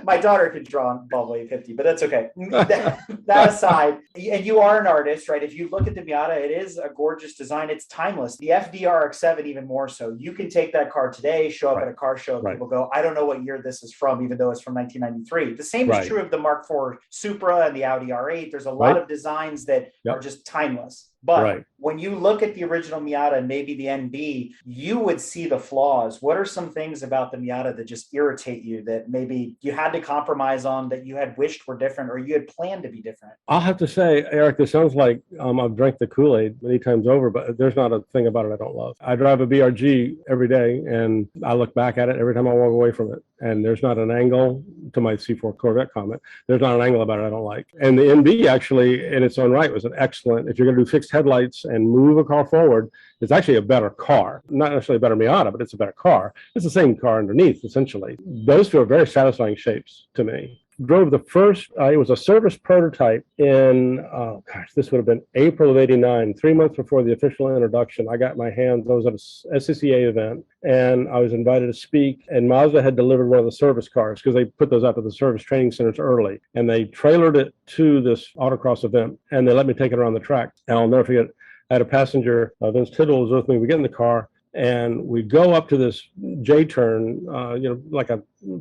My daughter could draw on Volvo 850, but that's okay. That aside, and you are an artist, right? If you look at the Miata, it is a gorgeous design. It's timeless. The FDRX7 even more so. You can take that car today, show up at a car show, people go, I don't know what year this is from, even though it's from 1993. The same is true of the Mark IV Supra and the Audi R8. There's a lot of designs that are just timeless. But when you look at the original Miata and maybe the NB, you would see the flaws. What are some things about the Miata that just irritate you that maybe you had to compromise on, that you had wished were different or you had planned to be different? I'll have to say, Eric, this sounds like I've drank the Kool-Aid many times over, but there's not a thing about it I don't love. I drive a BRG every day, and I look back at it every time I walk away from it. And there's not an angle, to my C4 Corvette comment, there's not an angle about it I don't like. And the NB actually, in its own right, was an excellent, if you're going to do fixed headlights and move a car forward, it's actually a better car. Not necessarily a better Miata, but it's a better car. It's the same car underneath, essentially. Those two are very satisfying shapes to me. Drove the first, it was a service prototype in, this would have been April of '89, 3 months before the official introduction. I got my hands, I was at a SCCA event, and I was invited to speak, and Mazda had delivered one of the service cars because they put those out to the service training centers early, and they trailered it to this autocross event, and they let me take it around the track. And I'll never forget, I had a passenger, Vince Tittle was with me. We get in the car, and we go up to this J-turn, like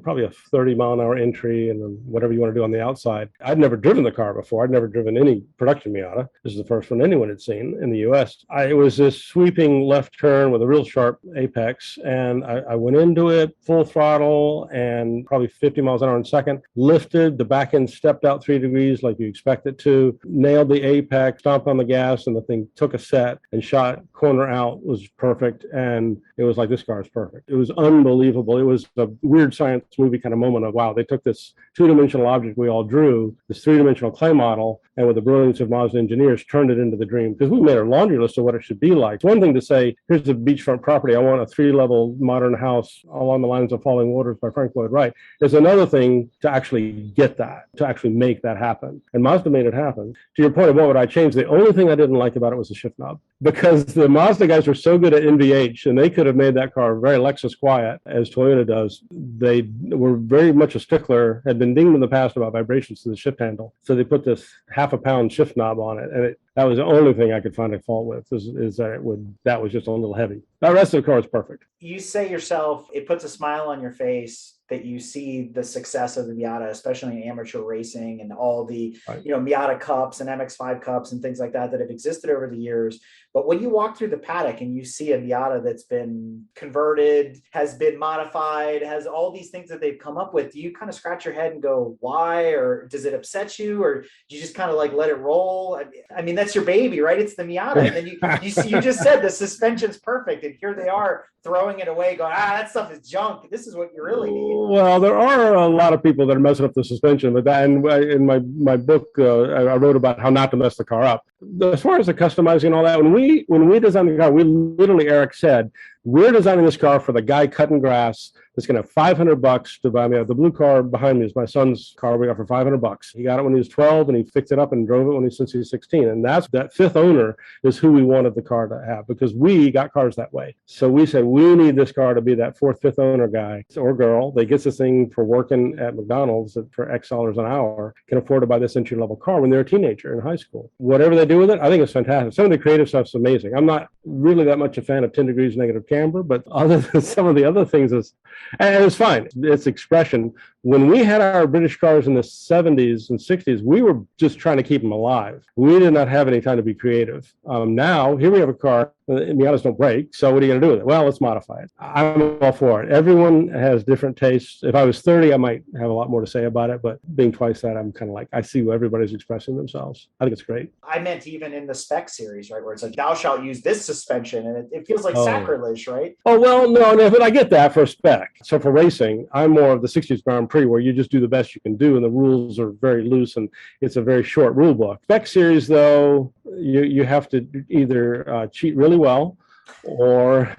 probably a 30-mile-an-hour entry and then whatever you want to do on the outside. I'd never driven the car before. I'd never driven any production Miata. This is the first one anyone had seen in the U.S. It was this sweeping left turn with a real sharp apex, and I went into it full throttle and probably 50 miles an hour in a second, lifted, the back end stepped out 3 degrees like you expect it to, nailed the apex, stomped on the gas, and the thing took a set and shot corner out, was perfect. And it was like, this car is perfect. It was unbelievable. It was a weird science movie kind of moment of, wow, they took this 2-dimensional object we all drew, this 3-dimensional clay model, and with the brilliance of Mazda engineers, turned it into the dream. Because we made a laundry list of what it should be like. It's one thing to say, here's the beachfront property. I want a 3-level modern house along the lines of Falling Waters by Frank Lloyd Wright. There's another thing to actually get that, to actually make that happen. And Mazda made it happen. To your point of what would I change, the only thing I didn't like about it was the shift knob. Because the Mazda guys were so good at NVH, and they could have made that car very Lexus quiet, as Toyota does. They were very much a stickler, had been dinged in the past about vibrations to the shift handle. So they put this half-a-pound shift knob on it, and that was the only thing I could find a fault with, is that that was just a little heavy. The rest of the car is perfect. You say yourself, it puts a smile on your face that you see the success of the Miata, especially in amateur racing and all the, Miata Cups and MX-5 Cups and things like that have existed over the years. But when you walk through the paddock and you see a Miata that's been converted, has been modified, has all these things that they've come up with, do you kind of scratch your head and go, why? Or does it upset you? Or do you just kind of like let it roll? I mean, that's your baby, right? It's the Miata. And then you just said the suspension's perfect. And here they are throwing it away, going, that stuff is junk. This is what you really need. Well, there are a lot of people that are messing up the suspension, but that, and in my book, I wrote about how not to mess the car up. As far as the customizing and all that, when we designed the car, we literally, Eric said, we're designing this car for the guy cutting grass that's going to have $500 to buy me. The blue car behind me is my son's car we got for $500. He got it when he was 12, and he fixed it up and drove it since he was 16. And that fifth owner is who we wanted the car to have, because we got cars that way. So we said, we need this car to be that fourth, fifth owner guy or girl that gets this thing for working at McDonald's for X dollars an hour, can afford to buy this entry-level car when they're a teenager in high school. Whatever they do with it, I think it's fantastic. Some of the creative stuff's amazing. I'm not really that much a fan of 10 degrees negative camber, but other than some of the other things, and it's fine. It's expression. When we had our British cars in the 70s and 60s, we were just trying to keep them alive. We did not have any time to be creative. Now, here we have a car Miatas don't break. So what are you going to do with it? Well, let's modify it. I'm all for it. Everyone has different tastes. If I was 30, I might have a lot more to say about it. But being twice that, I'm kind of like, I see where everybody's expressing themselves. I think it's great. I meant even in the spec series, right, where it's like, thou shalt use this suspension, and it feels like Oh. sacrilege, right? Oh, well, no, but I get that for spec. So for racing, I'm more of the 60s Grand Prix where you just do the best you can do and the rules are very loose and it's a very short rule book. Spec series, though, you have to either cheat really well or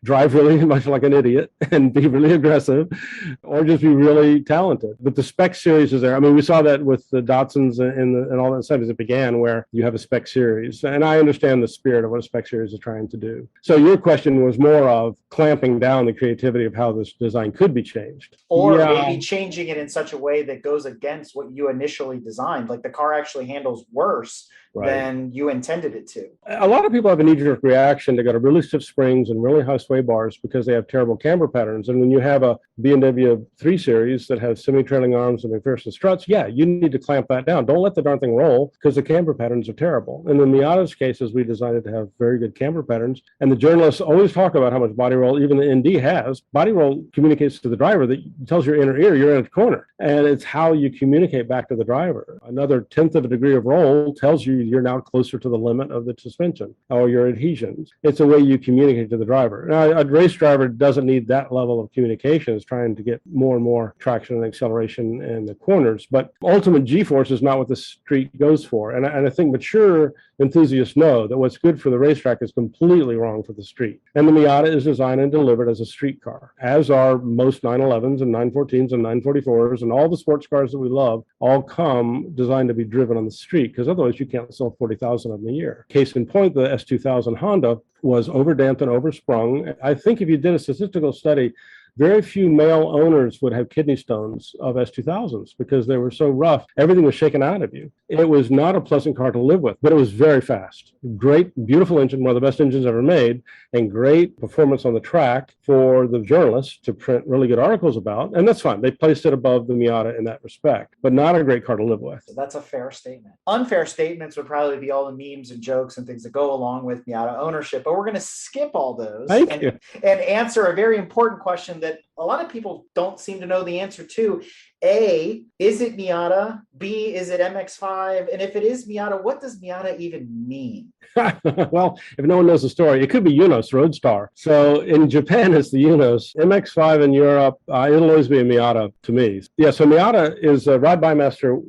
drive really much like an idiot and be really aggressive, or just be really talented. But the spec series is there. I mean, we saw that with the Datsuns and all that stuff as it began, where you have a spec series. And I understand the spirit of what a spec series is trying to do. So your question was more of clamping down the creativity of how this design could be changed. Or maybe changing it in such a way that goes against what you initially designed. Like the car actually handles worse than you intended it to. A lot of people have a knee-jerk reaction to go to really stiff springs and really high sway bars because they have terrible camber patterns. And when you have a B&W 3 Series that has semi-trailing arms and McPherson struts, yeah, you need to clamp that down. Don't let the darn thing roll because the camber patterns are terrible. In the Miata's cases, we designed it to have very good camber patterns. And the journalists always talk about how much body roll even the ND has. Body roll communicates to the driver that tells your inner ear you're in a corner. And it's how you communicate back to the driver. Another 1/10 of a degree of roll tells you you're now closer to the limit of the suspension or your adhesions. It's a way you communicate to the driver. Now, a race driver doesn't need that level of communication. It's trying to get more and more traction and acceleration in the corners. But ultimate G-force is not what the street goes for. And I think mature enthusiasts know that what's good for the racetrack is completely wrong for the street. And the Miata is designed and delivered as a street car, as are most 911s and 914s and 944s and all the sports cars that we love all come designed to be driven on the street, because otherwise you can't sell 40,000 of them a year. Case in point, the S2000 Honda was overdamped and oversprung. I think if you did a statistical study, very few male owners would have kidney stones of S2000s because they were so rough. Everything was shaken out of you. It was not a pleasant car to live with, but it was very fast. Great, beautiful engine, one of the best engines ever made, and great performance on the track for the journalists to print really good articles about. And that's fine. They placed it above the Miata in that respect, but not a great car to live with. So that's a fair statement. Unfair statements would probably be all the memes and jokes and things that go along with Miata ownership, but we're going to skip all those and answer a very important question that a lot of people don't seem to know the answer to. A, is it Miata? B, is it MX-5? And if it is Miata, what does Miata even mean? Well, if no one knows the story, it could be Yunos Roadstar. So in Japan, it's the Yunos. MX-5 in Europe, it'll always be a Miata to me. Yeah, so Miata is a ride-by master.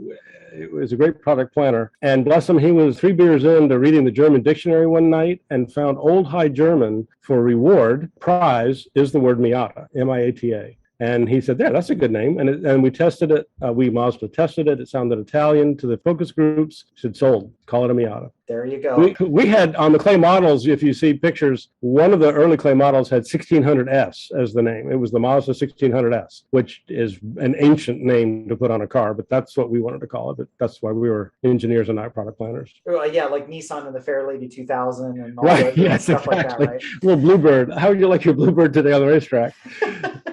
He was a great product planner, and bless him, he was 3 beers into reading the German dictionary one night and found Old High German for reward prize is the word Miata, M-I-A-T-A. And he said, there, that's a good name. And we tested it. We Mazda tested it. It sounded Italian to the focus groups. He said, sold. Call it a Miata. There you go. We had on the clay models, if you see pictures, one of the early clay models had 1600S as the name. It was the Mazda 1600S, which is an ancient name to put on a car, but that's what we wanted to call it. But that's why we were engineers and not product planners. Yeah, like Nissan and the Fairlady 2000 and all that stuff exactly. like that, right? Little Bluebird. How would you like your Bluebird today on the racetrack?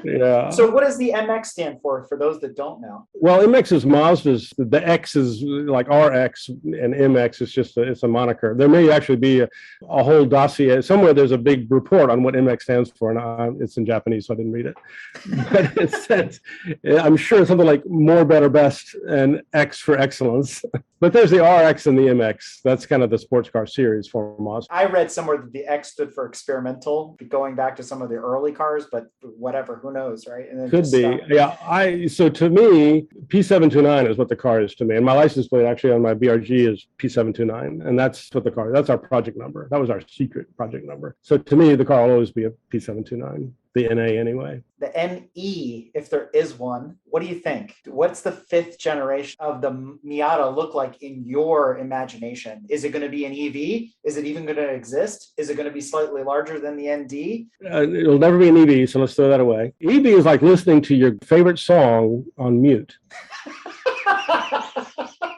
Yeah. So what does the MX stand for those that don't know? Well, MX is Mazda's. The X is like RX, and MX is just it's a moniker. There may actually be a whole dossier somewhere. There's a big report on what MX stands for, and it's in Japanese, so I didn't read it. But it says, I'm sure it's something like more, better, best, and X for excellence. But there's the RX and the MX. That's kind of the sports car series for Mazda. I read somewhere that the X stood for experimental, going back to some of the early cars, but whatever, who knows, right? And then could be. Yeah. So to me, P729 is what the car is to me. And my license plate actually on my BRG is P729. And that's what the car, that's our project number. That was our secret project number. So to me, the car will always be a P729. The NA anyway. The NE, if there is one, what do you think? What's the 5th generation of the Miata look like in your imagination? Is it going to be an EV? Is it even going to exist? Is it going to be slightly larger than the ND? It'll never be an EV, so let's throw that away. EV is like listening to your favorite song on mute.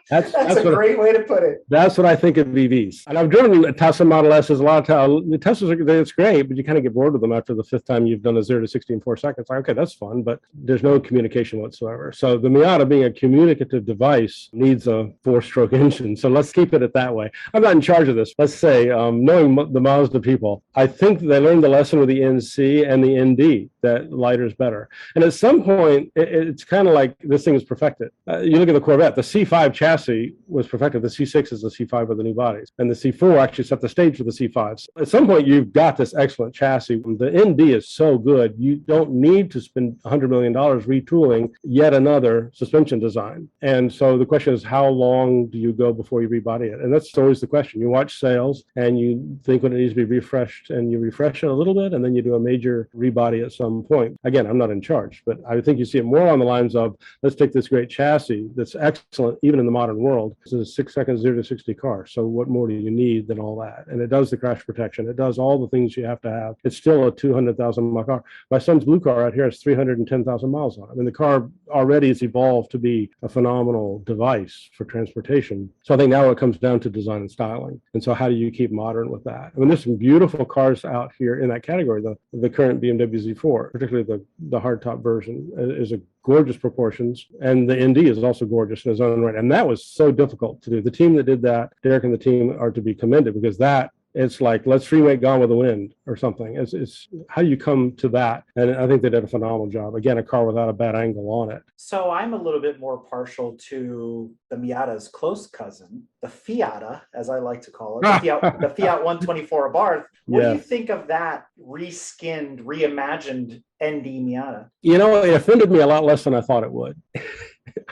That's a great way to put it. That's what I think of EVs. And I've driven a Tesla Model S's a lot of times. The Teslas, it's great, but you kind of get bored with them after the fifth time you've done a 0 to 60 in 4 seconds. Like, okay, that's fun, but there's no communication whatsoever. So the Miata, being a communicative device, needs a 4-stroke engine. So let's keep it at that way. I'm not in charge of this. Let's say, knowing the Mazda people, I think they learned the lesson with the NC and the ND, that lighter is better. And at some point, it's kind of like this thing is perfected. You look at the Corvette, the C5 chassis was perfected. The C6 is the C5 with the new bodies. And the C4 actually set the stage for the C5s. At some point, you've got this excellent chassis. The ND is so good, you don't need to spend $100 million retooling yet another suspension design. And so the question is, how long do you go before you rebody it? And that's always the question. You watch sales and you think when it needs to be refreshed, and you refresh it a little bit, and then you do a major rebody at some point. Again, I'm not in charge, but I think you see it more on the lines of, let's take this great chassis that's excellent, even in the modern world. This is a 6 seconds 0 to 60 car. So what more do you need than all that? And it does the crash protection. It does all the things you have to have. It's still a 200,000 mile car. My son's blue car out here has 310,000 miles on it. I mean, the car already has evolved to be a phenomenal device for transportation. So I think now it comes down to design and styling. And so how do you keep modern with that? I mean, there's some beautiful cars out here in that category. The current BMW Z4, particularly the hardtop version, is a gorgeous proportions, and the ND is also gorgeous in its own right. And that was so difficult to do. The team that did that, Derek and the team, are to be commended, because that, it's like, let's remake Gone with the Wind or something. It's how you come to that. And I think they did a phenomenal job. Again, a car without a bad angle on it. So I'm a little bit more partial to the Miata's close cousin, the Fiata, as I like to call it, the Fiat 124 Abarth. What do you think of that reskinned, reimagined ND Miata? You know, it offended me a lot less than I thought it would.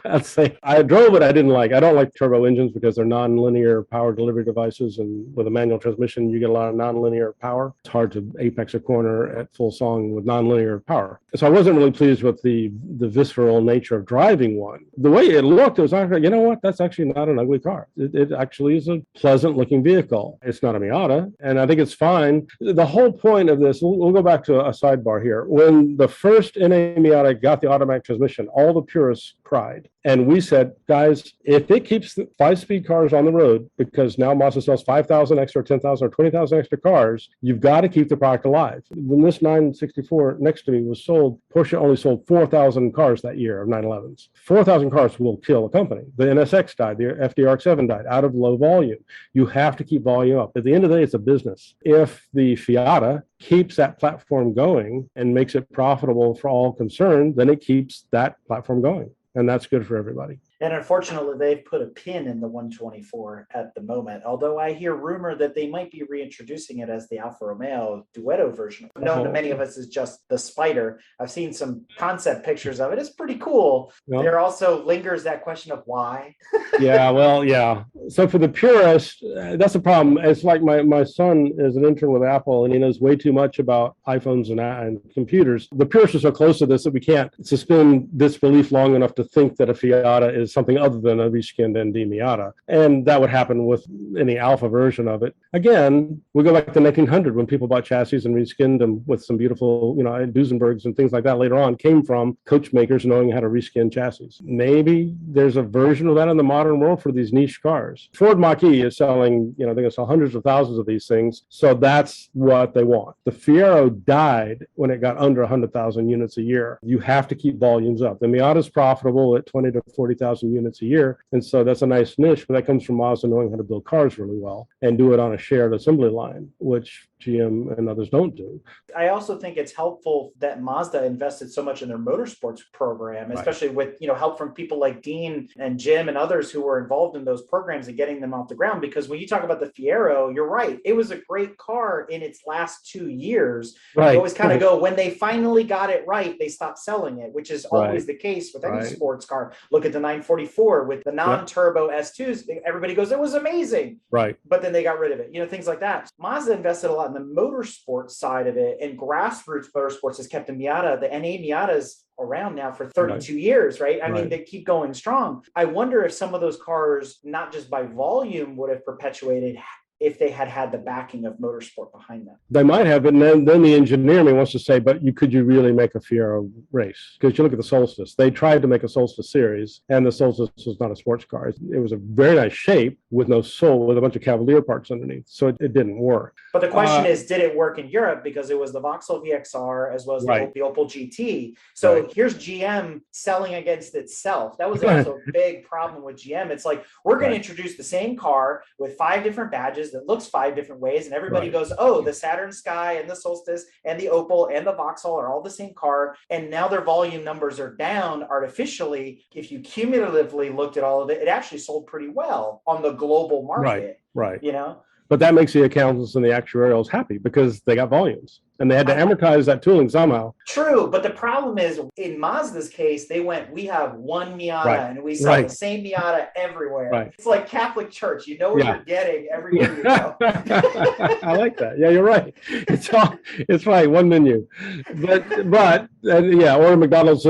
I'd say I drove it. I didn't like. I don't like turbo engines because they're non-linear power delivery devices, and with a manual transmission, you get a lot of non-linear power. It's hard to apex a corner at full song with non-linear power. So I wasn't really pleased with the visceral nature of driving one. The way it looked, it was like, you know what? That's actually not an ugly car. It actually is a pleasant-looking vehicle. It's not a Miata, and I think it's fine. The whole point of this, we'll go back to a sidebar here. When the first NA Miata got the automatic transmission, all the purists cried. And we said, guys, if it keeps the 5-speed cars on the road, because now Mazda sells 5,000 extra, 10,000 or 20,000 extra cars, you've got to keep the product alive. When this 964 next to me was sold, Porsche only sold 4,000 cars that year of 911s. 4,000 cars will kill a company. The NSX died, the FDRX7 died out of low volume. You have to keep volume up. At the end of the day, it's a business. If the Fiata keeps that platform going and makes it profitable for all concerned, then it keeps that platform going. And that's good for everybody. And unfortunately, they've put a pin in the 124 at the moment, although I hear rumor that they might be reintroducing it as the Alfa Romeo Duetto version. Known to many of us as just the Spider. I've seen some concept pictures of it. It's pretty cool. Yep. There also lingers that question of why. Yeah. So for the purist, that's the problem. It's like my son is an intern with Apple, and he knows way too much about iPhones and computers. The purists are so close to this that we can't suspend disbelief long enough to think that a Fiata is something other than a reskinned ND Miata. And that would happen with any alpha version of it. Again, we go back to 1900 when people bought chassis and reskinned them with some beautiful, Duesenbergs and things like that later on, came from coach makers knowing how to reskin chassis. Maybe there's a version of that in the modern world for these niche cars. Ford Mach-E is selling, they're going to sell hundreds of thousands of these things. So that's what they want. The Fiero died when it got under 100,000 units a year. You have to keep volumes up. The Miata's profitable at 20 to 40,000 units a year. And so that's a nice niche, but that comes from Mazda knowing how to build cars really well and do it on a shared assembly line, which GM and others don't do. I also think it's helpful that Mazda invested so much in their motorsports program, especially with help from people like Dean and Jim and others who were involved in those programs and getting them off the ground. Because when you talk about the Fiero, you're right. It was a great car in its last 2 years. Right. You always kind of go, when they finally got it right, they stopped selling it, which is always the case with any sports car. Look at the 944 with the non-turbo S2s. Everybody goes, it was amazing. Right. But then they got rid of it. Things like that. Mazda invested a lot in the motorsports side of it, and grassroots motorsports has kept the Miata, the NA Miatas, around now for 32 years, right? I mean, they keep going strong. I wonder if some of those cars, not just by volume, would have perpetuated if they had had the backing of motorsport behind them. They might have, and then the engineer in me wants to say, but could you really make a Fiero race? Because you look at the Solstice. They tried to make a Solstice series, and the Solstice was not a sports car. It was a very nice shape with no soul, with a bunch of Cavalier parts underneath. So it didn't work. But the question is, did it work in Europe? Because it was the Vauxhall VXR as well as the Opel GT. So here's GM selling against itself. That was also a big problem with GM. It's like, we're going to introduce the same car with 5 different badges that looks 5 different ways, and everybody goes, oh, the Saturn Sky and the Solstice and the Opel and the Vauxhall are all the same car, and now their volume numbers are down artificially. If you cumulatively looked at all of it, it actually sold pretty well on the global market. Right. You know, but that makes the accountants and the actuarials happy because they got volumes. And they had to amortize that tooling somehow. True, but the problem is, in Mazda's case, they went, we have one Miata, and we sell the same Miata everywhere. It's like Catholic Church. You know what you're getting everywhere you go. I like that. Yeah, you're right. It's right, one menu. But or McDonald's,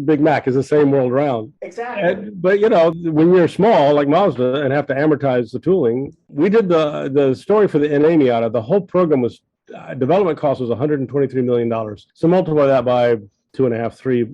Big Mac is the same world round. Exactly. But, when you're small, like Mazda, and have to amortize the tooling, we did the story for the NA Miata. The whole program was development cost was $123 million. So multiply that by 2.5, 3,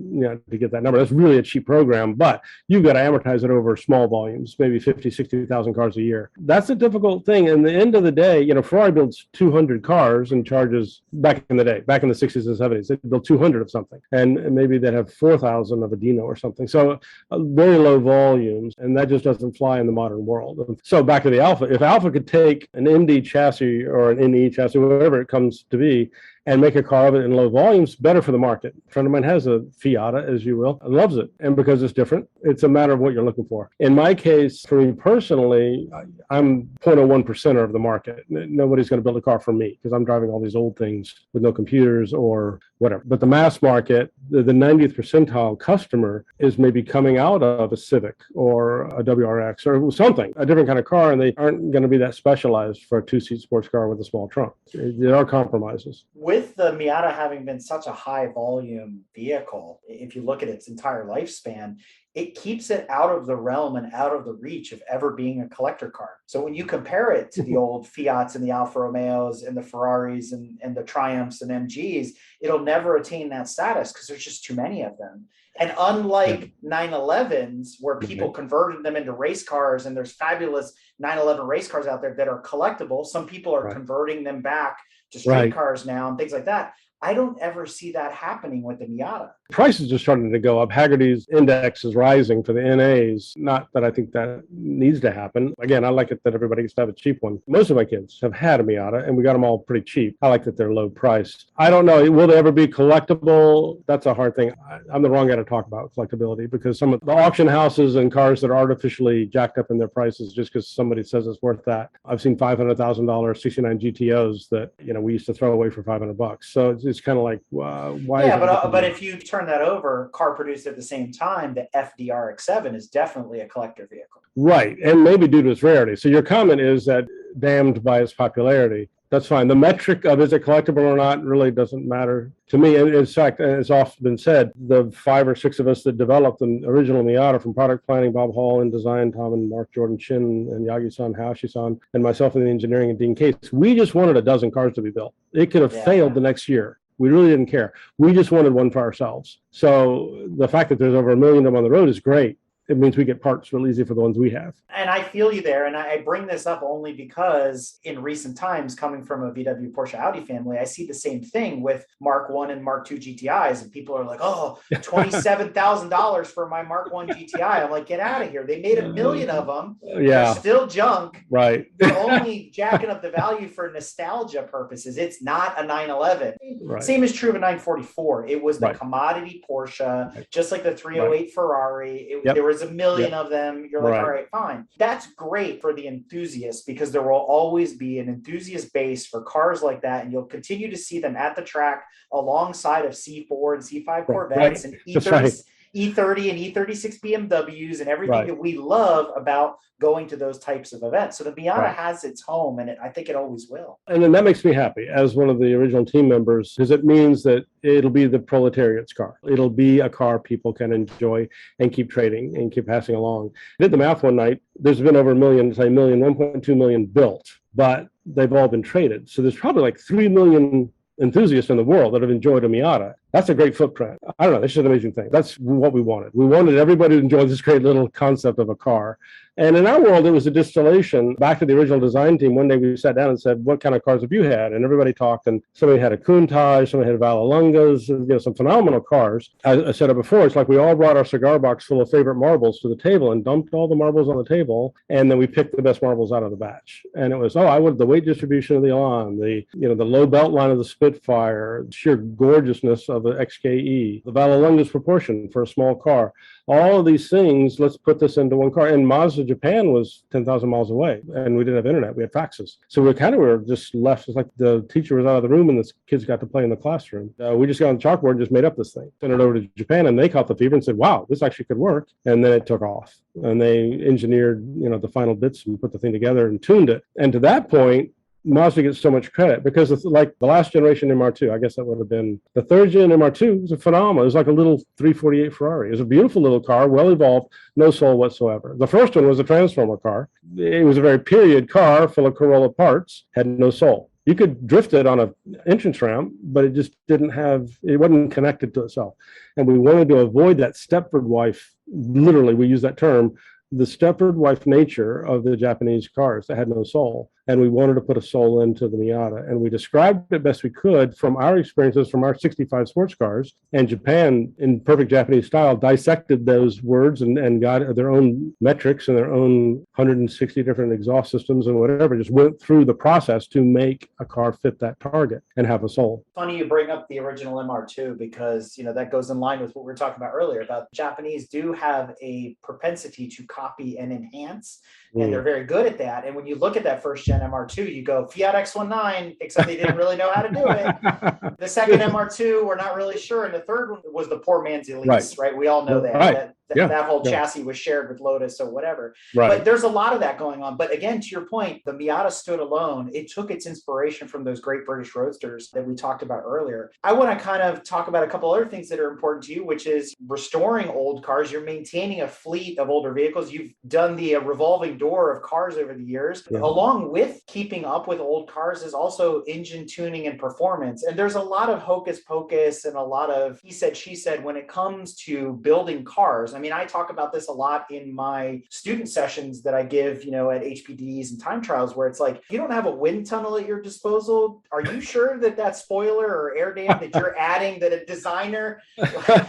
to get that number. That's really a cheap program, but you've got to amortize it over small volumes, maybe 50, 60,000 cars a year. That's a difficult thing. And the end of the day, Ferrari builds 200 cars and charges, back in the day, back in the 60s and 70s, they built 200 of something. And maybe they'd have 4,000 of a Dino or something. So very low volumes, and that just doesn't fly in the modern world. So back to the Alfa. If Alfa could take an MD chassis or an NE chassis, whatever it comes to be, and make a car of it in low volumes, better for the market. A friend of mine has a Fiata, as you will, and loves it. And because it's different, it's a matter of what you're looking for. In my case, for me personally, I'm 0.01% of the market. Nobody's going to build a car for me because I'm driving all these old things with no computers or whatever. But the mass market, the 90th percentile customer is maybe coming out of a Civic or a WRX or something, a different kind of car, and they aren't going to be that specialized for a 2-seat sports car with a small trunk. There are compromises. With the Miata having been such a high volume vehicle, if you look at its entire lifespan, it keeps it out of the realm and out of the reach of ever being a collector car. So when you compare it to the old Fiats and the Alfa Romeos and the Ferraris and the Triumphs and MGs, it'll never attain that status because there's just too many of them. And unlike 911s, where people converted them into race cars, and there's fabulous 911 race cars out there that are collectible, some people are converting them back to street cars now and things like that. I don't ever see that happening with the Miata. Prices are starting to go up. Hagerty's index is rising for the NAs. Not that I think that needs to happen. Again, I like it that everybody gets to have a cheap one. Most of my kids have had a Miata, and we got them all pretty cheap. I like that they're low priced. I don't know. Will they ever be collectible? That's a hard thing. I'm the wrong guy to talk about collectability because some of the auction houses and cars that are artificially jacked up in their prices just because somebody says it's worth that. I've seen $500,000 69 GTOs that we used to throw away for $500. So it's kind of like, why? Yeah, but if you turn that over, car produced at the same time, the FDRX7 is definitely a collector vehicle. Right, and maybe due to its rarity. So your comment is that damned by its popularity. That's fine. The metric of is it collectible or not really doesn't matter to me. And in fact, it's often been said, the 5 or 6 of us that developed an original Miata, from product planning, Bob Hall in design, Tom and Mark Jordan Chin and Yagi-san, Hayashi-san, and myself in the engineering and Dean Cates, we just wanted a dozen cars to be built. It could have failed the next year. We really didn't care. We just wanted one for ourselves. So the fact that there's over 1 million of them on the road is great. It means we get parts real easy for the ones we have. And I feel you there. And I bring this up only because in recent times, coming from a VW Porsche Audi family, I see the same thing with Mark I and Mark II GTIs. And people are like, oh, $27,000 for my Mark I GTI. I'm like, get out of here. They made 1 million of them. They're still junk. Right. They're only jacking up the value for nostalgia purposes. It's not a 911. Right. Same is true of a 944. It was the commodity Porsche, just like the 308 Ferrari. There was 1 million of them. You're like, all right, fine. That's great for the enthusiasts because there will always be an enthusiast base for cars like that. And you'll continue to see them at the track alongside of C4 and C5 Corvettes and E30 and E36 BMWs and everything that we love about going to those types of events. So the Miata has its home, and I think it always will. And then that makes me happy as one of the original team members, because it means that it'll be the proletariat's car. It'll be a car people can enjoy and keep trading and keep passing along. I did the math one night. There's been over 1 million, say 1.2 million built. but they've all been traded. So there's probably like 3 million enthusiasts in the world that have enjoyed a Miata. That's a great footprint. I don't know. It's just an amazing thing. That's what we wanted. We wanted everybody to enjoy this great little concept of a car. And in our world, it was a distillation back to the original design team. One day we sat down and said, what kind of cars have you had? And everybody talked, and somebody had a Countach, somebody had Vallelungas, some phenomenal cars. I said it before, it's like we all brought our cigar box full of favorite marbles to the table and dumped all the marbles on the table. And then we picked the best marbles out of the batch. And it was, I wanted the weight distribution of the Elan, the low belt line of the Spitfire, sheer gorgeousness of the XKE, the Vallelunga's proportion for a small car. All of these things, let's put this into one car. And Mazda Japan was 10,000 miles away, and we didn't have internet. We had faxes. So we were just left. It's like the teacher was out of the room and the kids got to play in the classroom. We just got on the chalkboard and just made up this thing, sent it over to Japan, and they caught the fever and said, wow, this actually could work. And then it took off. And they engineered, the final bits and put the thing together and tuned it. And to that point, Mazda gets so much credit because it's like the last generation MR2, I guess that would have been the third gen MR2 was a phenomenal. It was like a little 348 Ferrari. It was a beautiful little car, well evolved, no soul whatsoever. The first one was a transformer car. It was a very period car full of Corolla parts, had no soul. You could drift it on an entrance ramp, but it just it wasn't connected to itself. And we wanted to avoid that Stepford wife, literally, we use that term, the Stepford wife nature of the Japanese cars that had no soul. And we wanted to put a soul into the Miata. And we described it best we could from our experiences from our 65 sports cars. And Japan, in perfect Japanese style, dissected those words and got their own metrics and their own 160 different exhaust systems and whatever, just went through the process to make a car fit that target and have a soul. Funny you bring up the original MR2 because, that goes in line with what we were talking about earlier about Japanese do have a propensity to copy and enhance. And they're very good at that. And when you look at that first gen MR2, you go Fiat X19, except they didn't really know how to do it. The second MR2, we're not really sure. And the third one was the poor man's Elise, right? We all know that. Right. That whole chassis was shared with Lotus or whatever. Right. But there's a lot of that going on. But again, to your point, the Miata stood alone. It took its inspiration from those great British roadsters that we talked about earlier. I want to kind of talk about a couple other things that are important to you, which is restoring old cars. You're maintaining a fleet of older vehicles. You've done the revolving door of cars over the years. Yeah. Along with keeping up with old cars is also engine tuning and performance. And there's a lot of hocus pocus and a lot of he said, she said when it comes to building cars. I mean, I talk about this a lot in my student sessions that I give, at HPDs and time trials, where it's like, you don't have a wind tunnel at your disposal. Are you sure that spoiler or air dam that you're adding that a designer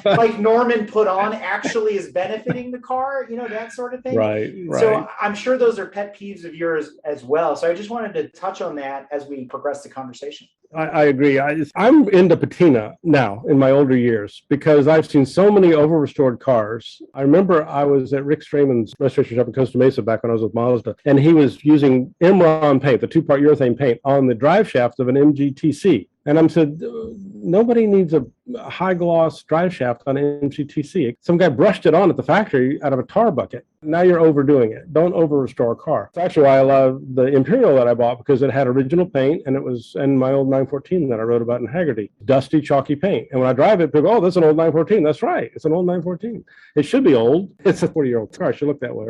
like Norman put on actually is benefiting the car, that sort of thing. Right. So I'm sure those are pet peeves of yours as well. So I just wanted to touch on that as we progress the conversation. I agree. I'm into patina now in my older years because I've seen so many over-restored cars. I remember I was at Rick Strayman's restoration shop in Costa Mesa back when I was with Mazda, and he was using Imron paint, the two-part urethane paint, on the drive shaft of an MGTC. And I said, nobody needs a high gloss drive shaft on an MGTC. Some guy brushed it on at the factory out of a tar bucket. Now you're overdoing it. Don't over restore a car. That's actually why I love the Imperial that I bought, because it had original paint, and it was in my old 914 that I wrote about in Haggerty. Dusty, chalky paint. And when I drive it, people go, oh, that's an old 914. That's right. It's an old 914. It should be old. It's a 40-year-old car. It should look that way.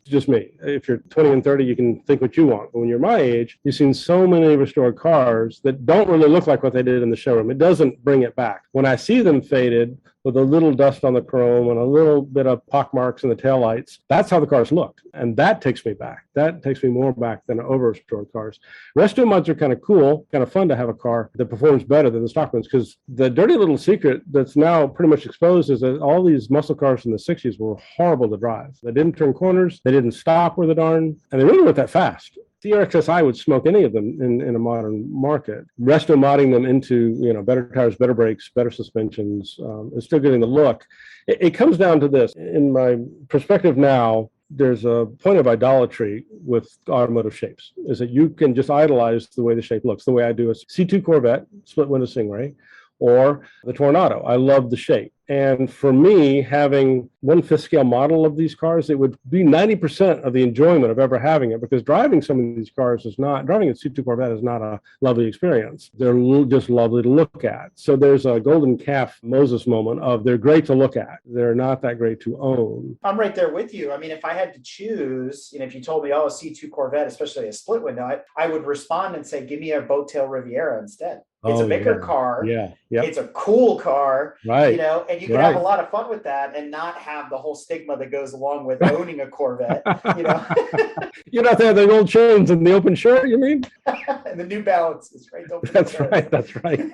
It's just me. If you're 20 and 30, you can think what you want. But when you're my age, you've seen so many restored cars that don't really look like what they did in the showroom. It doesn't bring it back. When I see them faded with a little dust on the chrome and a little bit of pockmarks in the taillights, that's how the cars looked. And that takes me back. That takes me more back than over-restored cars. Resto mods are kind of cool, kind of fun to have a car that performs better than the stock ones, because the dirty little secret that's now pretty much exposed is that all these muscle cars from the 60s were horrible to drive. They didn't turn corners, they didn't stop worth a darn, and they really weren't that fast. CRXSI would smoke any of them in a modern market. Resto modding them into better tires, better brakes, better suspensions, is still getting the look. It comes down to this. In my perspective now, there's a point of idolatry with automotive shapes, is that you can just idolize the way the shape looks. The way I do a C2 Corvette, split window Stingray, or the Tornado. I love the shape. And for me, having 1/5 scale model of these cars, it would be 90% of the enjoyment of ever having it, because driving some of these cars is not, driving a C2 Corvette is not a lovely experience. They're just lovely to look at. So there's a golden calf Moses moment of they're great to look at. They're not that great to own. I'm right there with you. I mean, if I had to choose, if you told me, oh, a C2 Corvette, especially a split window, I would respond and say, give me a boat tail Riviera instead. It's a bigger car. Yeah. It's a cool car. Right. And you can have a lot of fun with that and not have the whole stigma that goes along with owning a Corvette. You're not there, the old chains and the open shirt, you mean? And the New Balances, right? That's right. That's right.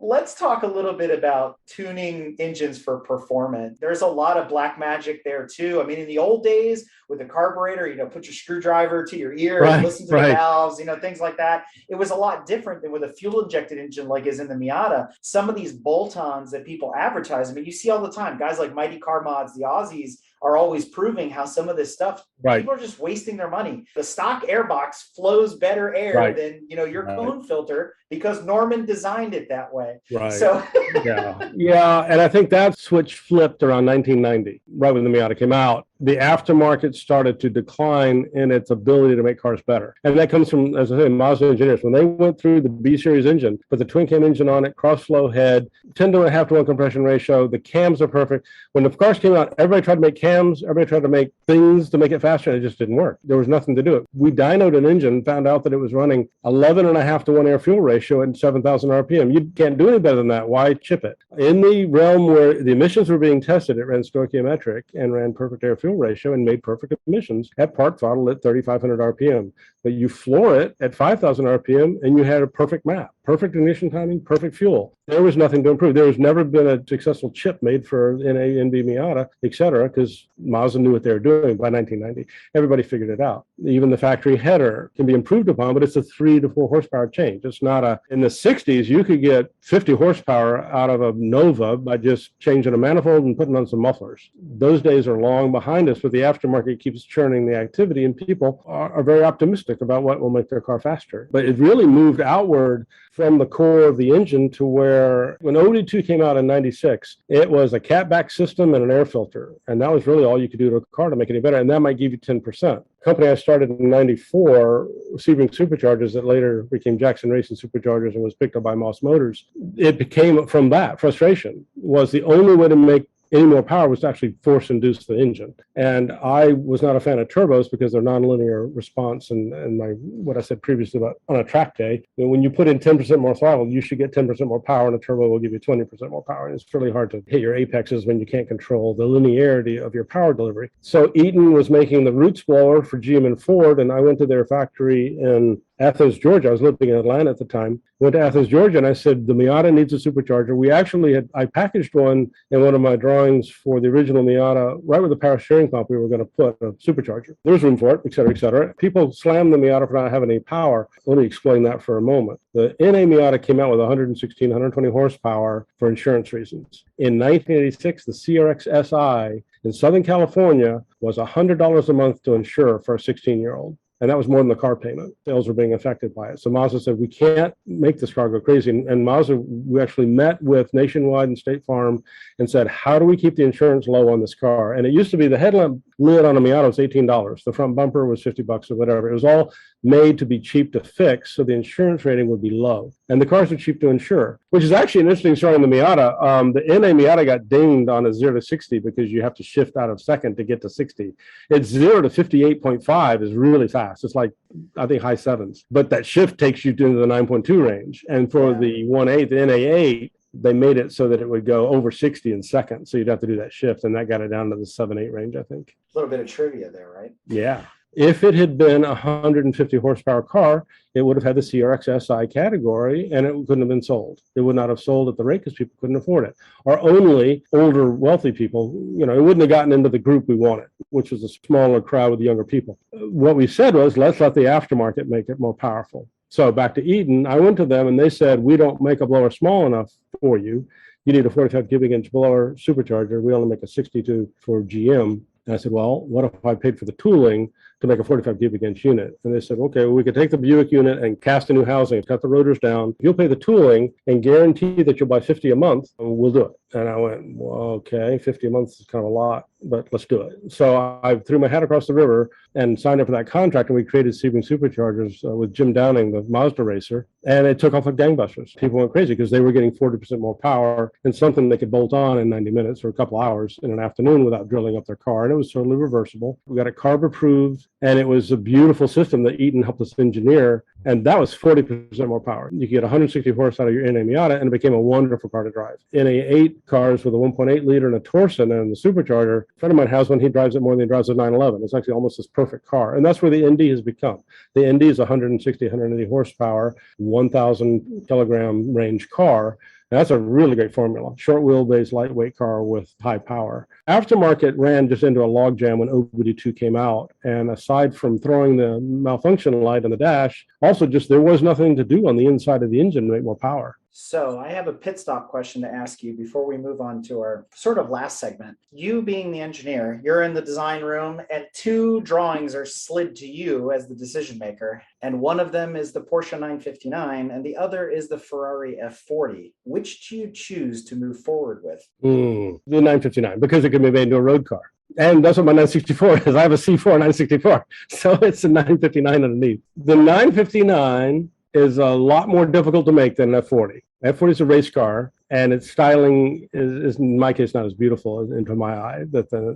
Let's talk a little bit about tuning engines for performance. There's a lot of black magic there too. I mean, in the old days with the carburetor, put your screwdriver to your ear and listen to the valves, things like that. It was a lot different than with a fuel injected engine like is in the Miata. Some of these bolt-ons that people advertise, I mean, you see all the time, guys like Mighty Car Mods, the Aussies, are always proving how some of this stuff, people are just wasting their money. The stock airbox flows better air than, your cone filter because Norman designed it that way. Right. So yeah. And I think that switch flipped around 1990, right when the Miata came out. The aftermarket started to decline in its ability to make cars better. And that comes from, as I say, Mazda engineers. When they went through the B-Series engine, put the twin cam engine on it, cross-flow head, 10:1.5:1 compression ratio, the cams are perfect. When the cars came out, everybody tried to make cams, everybody tried to make things to make it faster, and it just didn't work. There was nothing to do it. We dynoed an engine, found out that it was running 11.5:1 air-fuel ratio at 7,000 RPM. You can't do any better than that. Why chip it? In the realm where the emissions were being tested, it ran stoichiometric and ran perfect air-fuel ratio and made perfect emissions at park throttle at 3,500 RPM. But you floor it at 5,000 RPM and you had a perfect map, perfect ignition timing, perfect fuel. There was nothing to improve. There has never been a successful chip made for NA, NB, Miata, et cetera, because Mazda knew what they were doing by 1990. Everybody figured it out. Even the factory header can be improved upon, but it's a 3 to 4 horsepower change. It's not in the 60s, you could get 50 horsepower out of a Nova by just changing a manifold and putting on some mufflers. Those days are long behind us, but the aftermarket keeps churning the activity and people are very optimistic about what will make their car faster. But it really moved outward from the core of the engine to where when OD2 came out in 96, it was a catback system and an air filter. And that was really all you could do to a car to make it any better. And that might give you 10%. The company I started in 94, Rise of Superchargers, that later became Jackson Racing Superchargers and was picked up by Moss Motors. It became from that frustration was the only way to make any more power was to actually force induce the engine. And I was not a fan of turbos because they're nonlinear response and what I said previously about on a track day, when you put in 10% more throttle, you should get 10% more power, and a turbo will give you 20% more power. And it's really hard to hit your apexes when you can't control the linearity of your power delivery. So Eaton was making the Roots blower for GM and Ford, and I went to their factory in Athens, Georgia. I was living in Atlanta at the time. Went to Athens, Georgia, and I said, the Miata needs a supercharger. We actually I packaged one in one of my drawings for the original Miata, right with the power steering pump, we were going to put a supercharger. There was room for it, et cetera, et cetera. People slammed the Miata for not having any power. Let me explain that for a moment. The NA Miata came out with 116, 120 horsepower for insurance reasons. In 1986, the CRX SI in Southern California was $100 a month to insure for a 16-year-old. And that was more than the car payment. Sales were being affected by it. So Mazda said, we can't make this car go crazy. And Mazda, we actually met with Nationwide and State Farm and said, how do we keep the insurance low on this car? And it used to be the headlamp lid on a Miata was $18. The front bumper was $50 or whatever. It was all made to be cheap to fix, so the insurance rating would be low. And the cars are cheap to insure, which is actually an interesting story in the Miata. The NA Miata got dinged on a 0 to 60 because you have to shift out of second to get to 60. It's 0 to 58.5 is really fast. It's like, I think, high sevens. But that shift takes you into the 9.2 range. And for the 1.8, the NA8, they made it so that it would go over 60 in seconds. So you'd have to do that shift. And that got it down to the 7.8 range, I think. A little bit of trivia there, right? Yeah. If it had been a 150 horsepower car, it would have had the CRX SI category and it couldn't have been sold. It would not have sold at the rate because people couldn't afford it. Or only older, wealthy people, it wouldn't have gotten into the group we wanted, which was a smaller crowd with younger people. What we said was, let's let the aftermarket make it more powerful. So back to Eaton, I went to them and they said, we don't make a blower small enough for you. You need a 45 cubic inch blower supercharger. We only make a 62 for GM. And I said, well, what if I paid for the tooling to make a 45 cubic inch unit. And they said, okay, well, we could take the Buick unit and cast a new housing, cut the rotors down. You'll pay the tooling and guarantee that you'll buy 50 a month. And we'll do it. And I went, well, okay, 50 a month is kind of a lot, but let's do it. So I threw my hat across the river and signed up for that contract. And we created Rise of Superchargers with Jim Downing, the Mazda racer. And it took off like gangbusters. People went crazy because they were getting 40% more power and something they could bolt on in 90 minutes or a couple hours in an afternoon without drilling up their car. And it was totally reversible. We got it carb approved, and it was a beautiful system that Eaton helped us engineer. And that was 40% more power. You could get 160 horse out of your NA Miata, and it became a wonderful car to drive. NA8 cars with a 1.8 liter and a Torsen and the supercharger. A friend of mine has one. He drives it more than he drives a 911. It's actually almost this perfect car. And that's where the ND has become. The ND is 160, 180 horsepower, 1,000 kilogram range car. And that's a really great formula. Short wheelbase, lightweight car with high power. Aftermarket ran just into a logjam when OBD2 came out. And aside from throwing the malfunction light on the dash, also just there was nothing to do on the inside of the engine to make more power. So I have a pit stop question to ask you before we move on to our sort of last segment. You being the engineer, you're in the design room and two drawings are slid to you as the decision maker. And one of them is the Porsche 959 and the other is the Ferrari F40. Which do you choose to move forward with? The 959, because it can be made into a road car. And that's what my 964 is. I have a C4 964. So it's a 959 underneath. The 959 is a lot more difficult to make than an F40. F40 is a race car, and its styling is in my case, not as beautiful into my eye,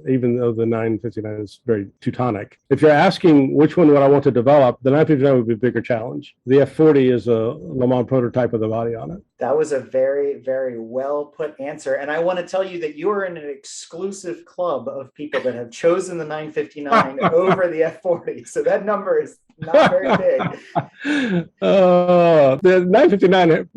even though the 959 is very Teutonic. If you're asking which one would I want to develop, the 959 would be a bigger challenge. The F40 is a Le Mans prototype with the body on it. That was a very, very well put answer. And I want to tell you that you are in an exclusive club of people that have chosen the 959 over the F40. So that number is not very big. The 959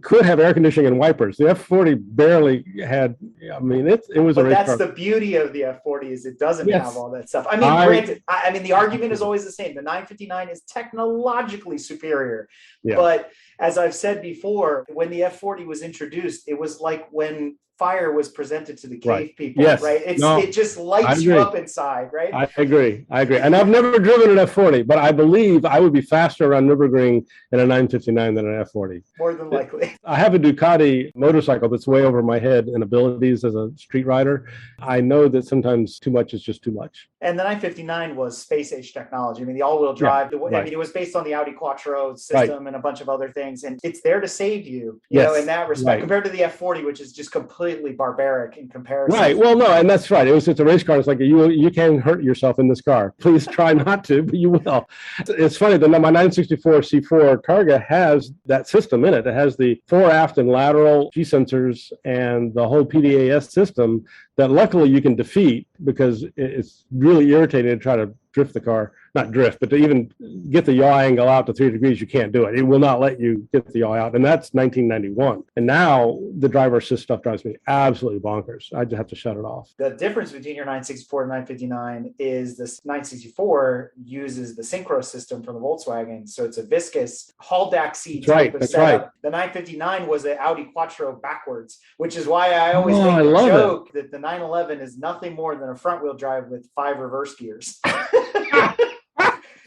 could have air conditioning and wipers. The F40 barely had. I mean, it was a race car. That's the beauty of the F40 is it doesn't have all that stuff. I mean, granted, I mean the argument is always the same. The 959 is technologically superior, but as I've said before, when the F40 was introduced, it was like when fire was presented to the cave people, right? It just lights you up inside, right? I agree. And I've never driven an F40, but I believe I would be faster around Nürburgring in a 959 than an F40. More than likely. I have a Ducati motorcycle that's way over my head in abilities as a street rider. I know that sometimes too much is just too much. And the 959 was space age technology. I mean, the all-wheel drive, I mean, it was based on the Audi Quattro system and a bunch of other things. And it's there to save you, you know, in that respect, compared to the F40, which is just completely barbaric in comparison. Right. Well, no, and that's right. It's a race car. It's like you can hurt yourself in this car. Please try not to, but you will. It's funny that my 964 C4 Targa has that system in it. It has the fore, aft, and lateral G sensors and the whole PDAS system that luckily you can defeat because it's really irritating to try to drift the car. Not drift, but to even get the yaw angle out to 3 degrees, you can't do it. It will not let you get the yaw out. And that's 1991. And now the driver assist stuff drives me absolutely bonkers. I just have to shut it off. The difference between your 964 and 959 is this 964 uses the synchro system from the Volkswagen. So it's a viscous Haldax seat type of setup. The 959 was an Audi Quattro backwards, which is why I always make the joke that the 911 is nothing more than a front wheel drive with 5 reverse gears.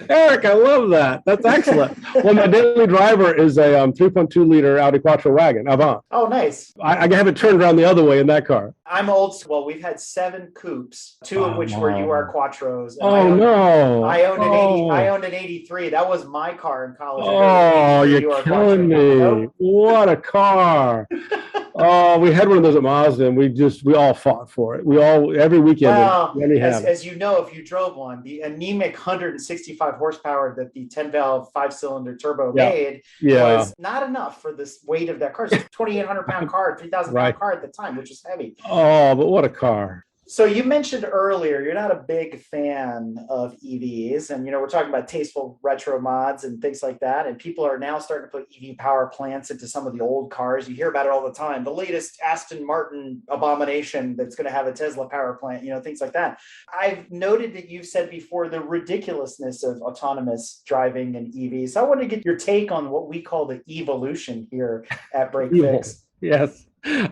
Eric, I love that. That's excellent. Well, my daily driver is a 3.2 liter Audi Quattro wagon, Avant. Oh, nice. I have it turned around the other way in that car. I'm old school. Well, we've had 7 coupes, 2 of which were UR Quattros. I owned an 83. That was my car in college. Oh, you're killing me. Nope. What a car. Oh, we had one of those at Mazda, and we all fought for it. Every weekend. Well, as you know, if you drove one, the anemic 165 horsepower that the 10-valve 5-cylinder turbo made was not enough for this weight of that car. It's a 2,800 pound car, 3,000 pound car at the time, which was heavy. Oh, but what a car. So you mentioned earlier, you're not a big fan of EVs, and we're talking about tasteful retro mods and things like that. And people are now starting to put EV power plants into some of the old cars. You hear about it all the time. The latest Aston Martin abomination that's going to have a Tesla power plant, things like that. I've noted that you've said before the ridiculousness of autonomous driving and EVs. So I want to get your take on what we call the evolution here at Break Fix. Yes.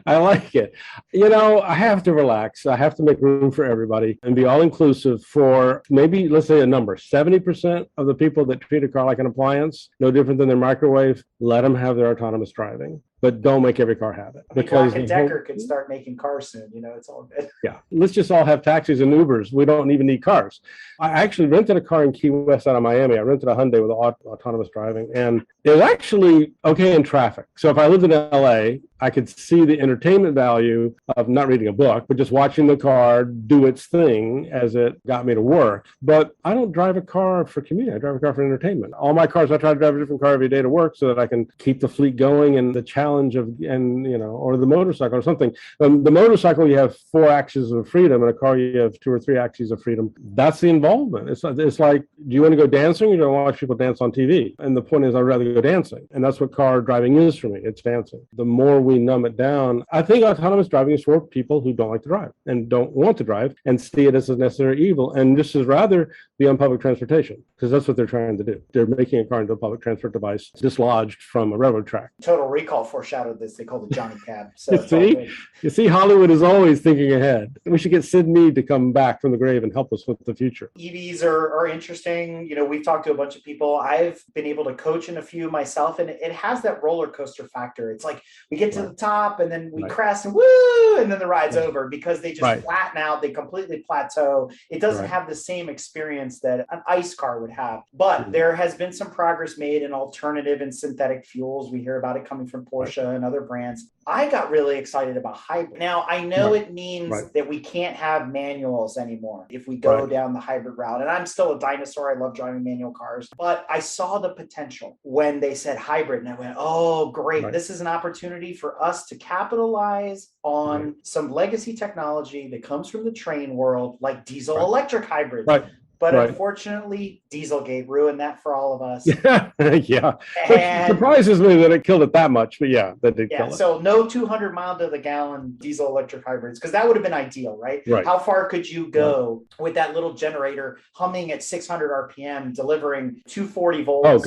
I like it. I have to relax. I have to make room for everybody and be all inclusive for maybe, let's say a number, 70% of the people that treat a car like an appliance, no different than their microwave, let them have their autonomous driving. But don't make every car have it. Because Black & Decker could start making cars soon. It's all good. Yeah. Let's just all have taxis and Ubers. We don't even need cars. I actually rented a car in Key West out of Miami. I rented a Hyundai with autonomous driving, and it was actually okay in traffic. So if I lived in LA, I could see the entertainment value of not reading a book, but just watching the car do its thing as it got me to work. But I don't drive a car for commuting. I drive a car for entertainment. All my cars, I try to drive a different car every day to work so that I can keep the fleet going and the challenge of, or the motorcycle or something. The motorcycle, you have 4 axes of freedom. In a car, you have 2 or 3 axes of freedom. That's the involvement. It's like, do you want to go dancing or do you want to watch people dance on TV? And the point is, I'd rather go dancing. And that's what car driving is for me. It's dancing. The more we numb it down, I think autonomous driving is for people who don't like to drive and don't want to drive and see it as a necessary evil. And this is rather be on public transportation, because that's what they're trying to do. They're making a car into a public transport device dislodged from a railroad track. Total Recall foreshadowed this. They called it Johnny Cab. So you see, Hollywood is always thinking ahead. We should get Sid Mead to come back from the grave and help us with the future. EVs are interesting. We've talked to a bunch of people. I've been able to coach in a few myself, and it has that roller coaster factor. It's like we get to the top and then we crest and woo, and then the ride's over because they just flatten out. They completely plateau. It doesn't have the same experience that an ICE car would have. But there has been some progress made in alternative and synthetic fuels. We hear about it coming from Porsche and other brands. I got really excited about hybrid. Now, I know it means that we can't have manuals anymore if we go down the hybrid route. And I'm still a dinosaur. I love driving manual cars. But I saw the potential when they said hybrid. And I went, oh, great. This is an opportunity for us to capitalize on some legacy technology that comes from the train world, like diesel electric hybrids. But unfortunately, Dieselgate ruined that for all of us. Yeah. It surprises me that it killed it that much, but that did kill it. So no 200 mile to the gallon diesel electric hybrids, because that would have been ideal, right? How far could you go with that little generator humming at 600 RPM, delivering 240 volts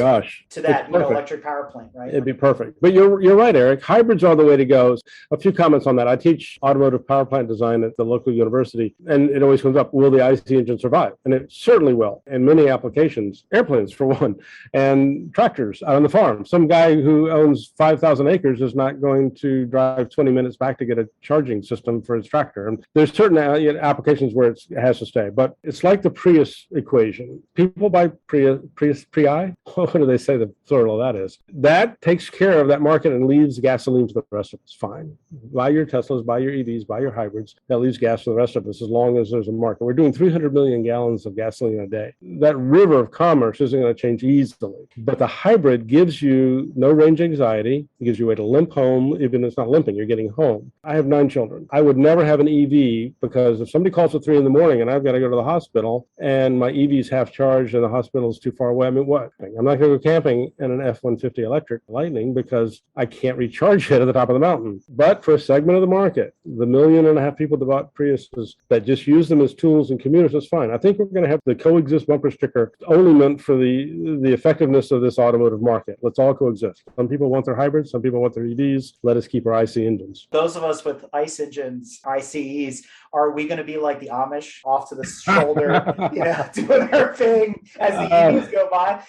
to that electric power plant, right? It'd be perfect. But you're right, Eric. Hybrids are the way to go. A few comments on that. I teach automotive power plant design at the local university, and it always comes up, will the IC engine survive? And it certainly will in many applications, airplanes for one, and tractors out on the farm. Some guy who owns 5,000 acres is not going to drive 20 minutes back to get a charging system for his tractor. And there's certain applications where it has to stay, but it's like the Prius equation. People buy Prius, what do they say the plural of that is? That takes care of that market and leaves gasoline to the rest of us. Fine. Buy your Teslas, buy your EVs, buy your hybrids. That leaves gas to the rest of us as long as there's a market. We're doing 300 million gallons of gasoline a day. That river of commerce isn't going to change easily. But the hybrid gives you no range anxiety. It gives you a way to limp home, even if it's not limping, you're getting home. I have 9 children. I would never have an EV because if somebody calls at 3 a.m. and I've got to go to the hospital and my EV is half charged and the hospital is too far away, I mean, what? I'm not going to go camping in an F-150 electric Lightning because I can't recharge it at the top of the mountain. But for a segment of the market, the 1.5 million people that bought Priuses that just use them as tools and commuters, that's fine. I think we're going to have the coexist bumper sticker only meant for the effectiveness of this automotive market. Let's all coexist. Some people want their hybrids, some people want their EVs. Let us keep our IC engines. Those of us with ICE engines, ICEs, are we going to be like the Amish off to the shoulder, doing our thing as the EVs go by?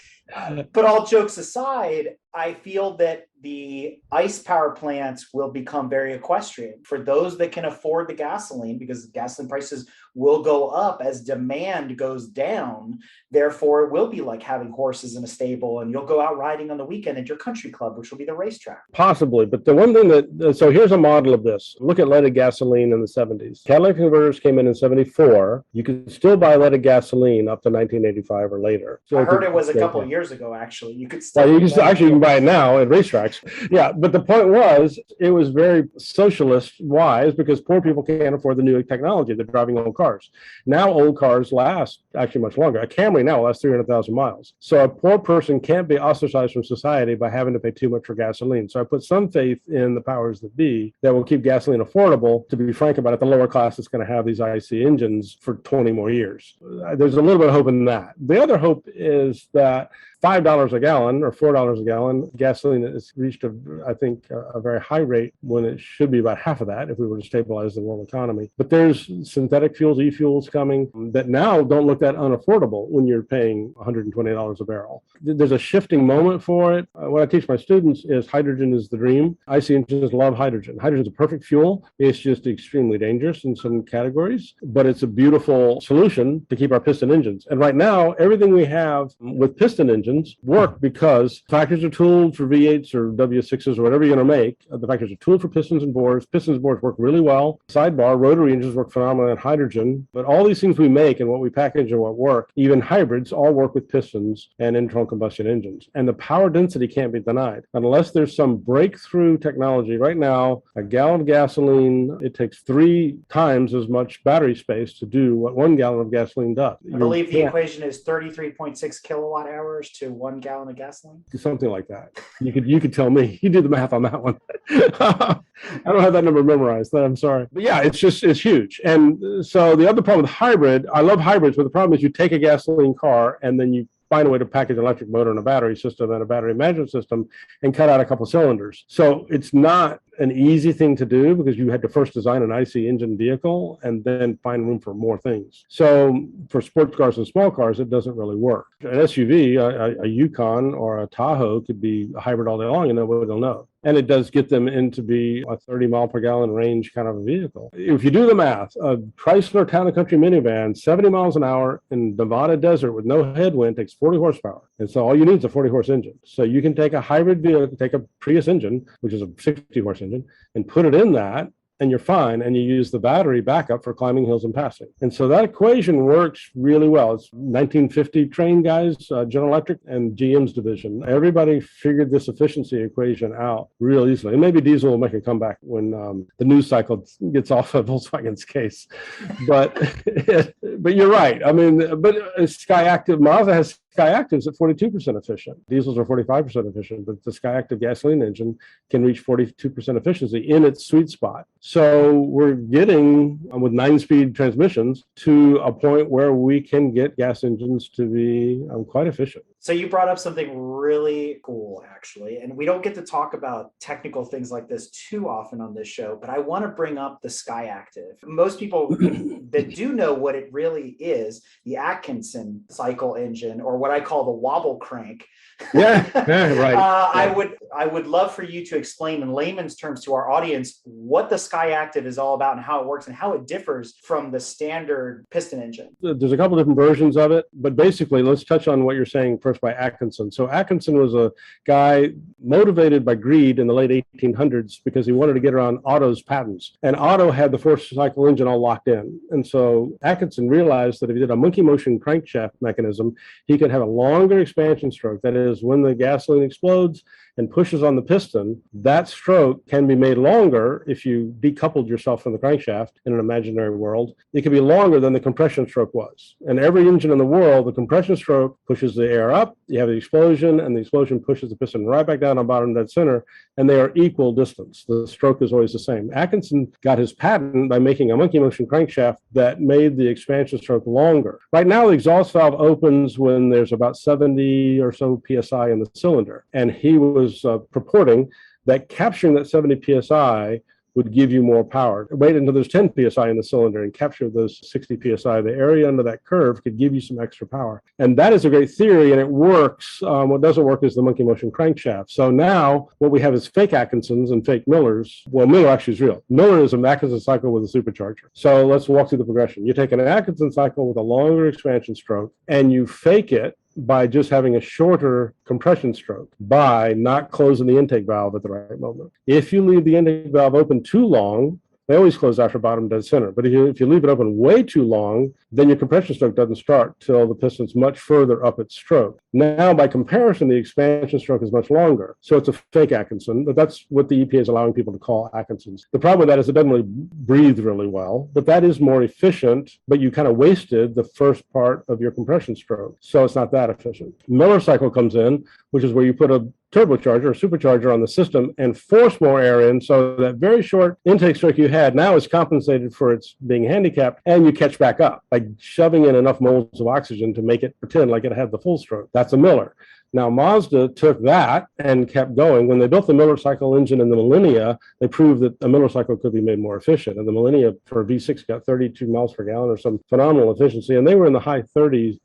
But all jokes aside, I feel that the ICE power plants will become very equestrian for those that can afford the gasoline, because gasoline prices will go up as demand goes down. Therefore, it will be like having horses in a stable, and you'll go out riding on the weekend at your country club, which will be the racetrack. Possibly. But the one thing so here's a model of this. Look at leaded gasoline in the 70s. Catalytic converters came in 74. You could still buy leaded gasoline up to 1985 or later. So I heard it was a couple of years ago, actually. You could still you can buy it now at racetracks. Yeah, but the point was, it was very socialist wise because poor people can't afford the new technology. They're driving old cars. Now old cars last actually much longer. A Camry now lasts 300,000 miles. So a poor person can't be ostracized from society by having to pay too much for gasoline. So I put some faith in the powers that be that will keep gasoline affordable. To be frank about it, the lower class is going to have these IC engines for 20 more years. There's a little bit of hope in that. The other hope is that $5 a gallon or $4 a gallon. Gasoline has reached, I think, a very high rate when it should be about half of that if we were to stabilize the world economy. But there's synthetic fuels, e-fuels coming that now don't look that unaffordable when you're paying $120 a barrel. There's a shifting moment for it. What I teach my students is hydrogen is the dream. IC engines love hydrogen. Hydrogen is a perfect fuel. It's just extremely dangerous in some categories, but it's a beautiful solution to keep our piston engines. And right now, everything we have with piston engines work because factories are tooled for V8s or W6s or whatever you're going to make. The factories are tooled for pistons and bores. Pistons and bores work really well. Sidebar, rotary engines work phenomenally on hydrogen. But all these things we make and what we package and what work, even hybrids, all work with pistons and internal combustion engines. And the power density can't be denied. Unless there's some breakthrough technology. Right now, a gallon of gasoline, it takes 3 times as much battery space to do what 1 gallon of gasoline does. I believe the equation is 33.6 kilowatt hours to 1 gallon of gasoline. Something like that. You could tell me. You did the math on that one. I don't have that number memorized. I'm sorry. But yeah, it's huge. And so the other problem with hybrid, I love hybrids, but the problem is you take a gasoline car and then you find a way to package an electric motor and a battery system and a battery management system and cut out a couple cylinders. So it's not an easy thing to do because you had to first design an IC engine vehicle and then find room for more things. So for sports cars and small cars, it doesn't really work. An SUV, a Yukon or a Tahoe could be a hybrid all day long and nobody will know. And it does get them into be a 30 mile per gallon range kind of a vehicle. If you do the math, a Chrysler Town and Country minivan, 70 miles an hour in Nevada desert with no headwind takes 40 horsepower. And so all you need is a 40 horse engine. So you can take a hybrid vehicle, take a Prius engine, which is a 60 horse engine, and put it in that, and you're fine, and you use the battery backup for climbing hills and passing. And so that equation works really well. It's 1950 train guys, General Electric and GM's division. Everybody figured this efficiency equation out real easily. And maybe diesel will make a comeback when the news cycle gets off of Volkswagen's case. But but you're right. I mean, but Skyactiv, Mazda has Skyactivs at 42% efficient. Diesels are 45% efficient, but the Skyactiv gasoline engine can reach 42% efficiency in its sweet spot. So we're getting, with 9-speed transmissions, to a point where we can get gas engines to be quite efficient. So you brought up something really cool, actually, and we don't get to talk about technical things like this too often on this show, but I want to bring up the Skyactiv. Most people that do know what it really is, the Atkinson cycle engine, or what I call the wobble crank. Yeah, right. I would love for you to explain in layman's terms to our audience what the Skyactiv is all about and how it works and how it differs from the standard piston engine. There's a couple different versions of it, but basically, let's touch on what you're saying first by Atkinson. So Atkinson was a guy motivated by greed in the late 1800s because he wanted to get around Otto's patents. And Otto had the 4-cycle engine all locked in. And so Atkinson realized that if he did a monkey motion crankshaft mechanism, he could have a longer expansion stroke. That is, when the gasoline explodes and pushes on the piston, that stroke can be made longer if you decoupled yourself from the crankshaft in an imaginary world. It could be longer than the compression stroke was. And every engine in the world, the compression stroke pushes the air up, you have the explosion, and the explosion pushes the piston right back down on bottom dead center, and they are equal distance. The stroke is always the same. Atkinson got his patent by making a monkey motion crankshaft that made the expansion stroke longer. Right now, the exhaust valve opens when there's about 70 or so PSI in the cylinder. And he was purporting that capturing that 70 PSI would give you more power. Wait until there's 10 PSI in the cylinder and capture those 60 PSI. The area under that curve could give you some extra power. And that is a great theory, and it works. What doesn't work is the monkey motion crankshaft. So now what we have is fake Atkinsons and fake Millers. Well, Miller actually is real. Miller is an Atkinson cycle with a supercharger. So let's walk through the progression. You take an Atkinson cycle with a longer expansion stroke, and you fake it by just having a shorter compression stroke, by not closing the intake valve at the right moment. If you leave the intake valve open too long, they always close after bottom dead center. But if you leave it open way too long, then your compression stroke doesn't start till the piston's much further up its stroke. Now, by comparison, the expansion stroke is much longer. So it's a fake Atkinson, but that's what the EPA is allowing people to call Atkinsons. The problem with that is it doesn't really breathe really well, but that is more efficient, but you kind of wasted the first part of your compression stroke. So it's not that efficient. Miller cycle comes in, which is where you put a turbocharger or supercharger on the system and force more air in, so that very short intake stroke you had now is compensated for its being handicapped, and you catch back up by shoving in enough moles of oxygen to make it pretend like it had the full stroke. That's a Miller. Now, Mazda took that and kept going. When they built the Miller cycle engine in the Millennia, they proved that a Miller cycle could be made more efficient. And the Millennia for V6 got 32 miles per gallon or some phenomenal efficiency. And they were in the high 30%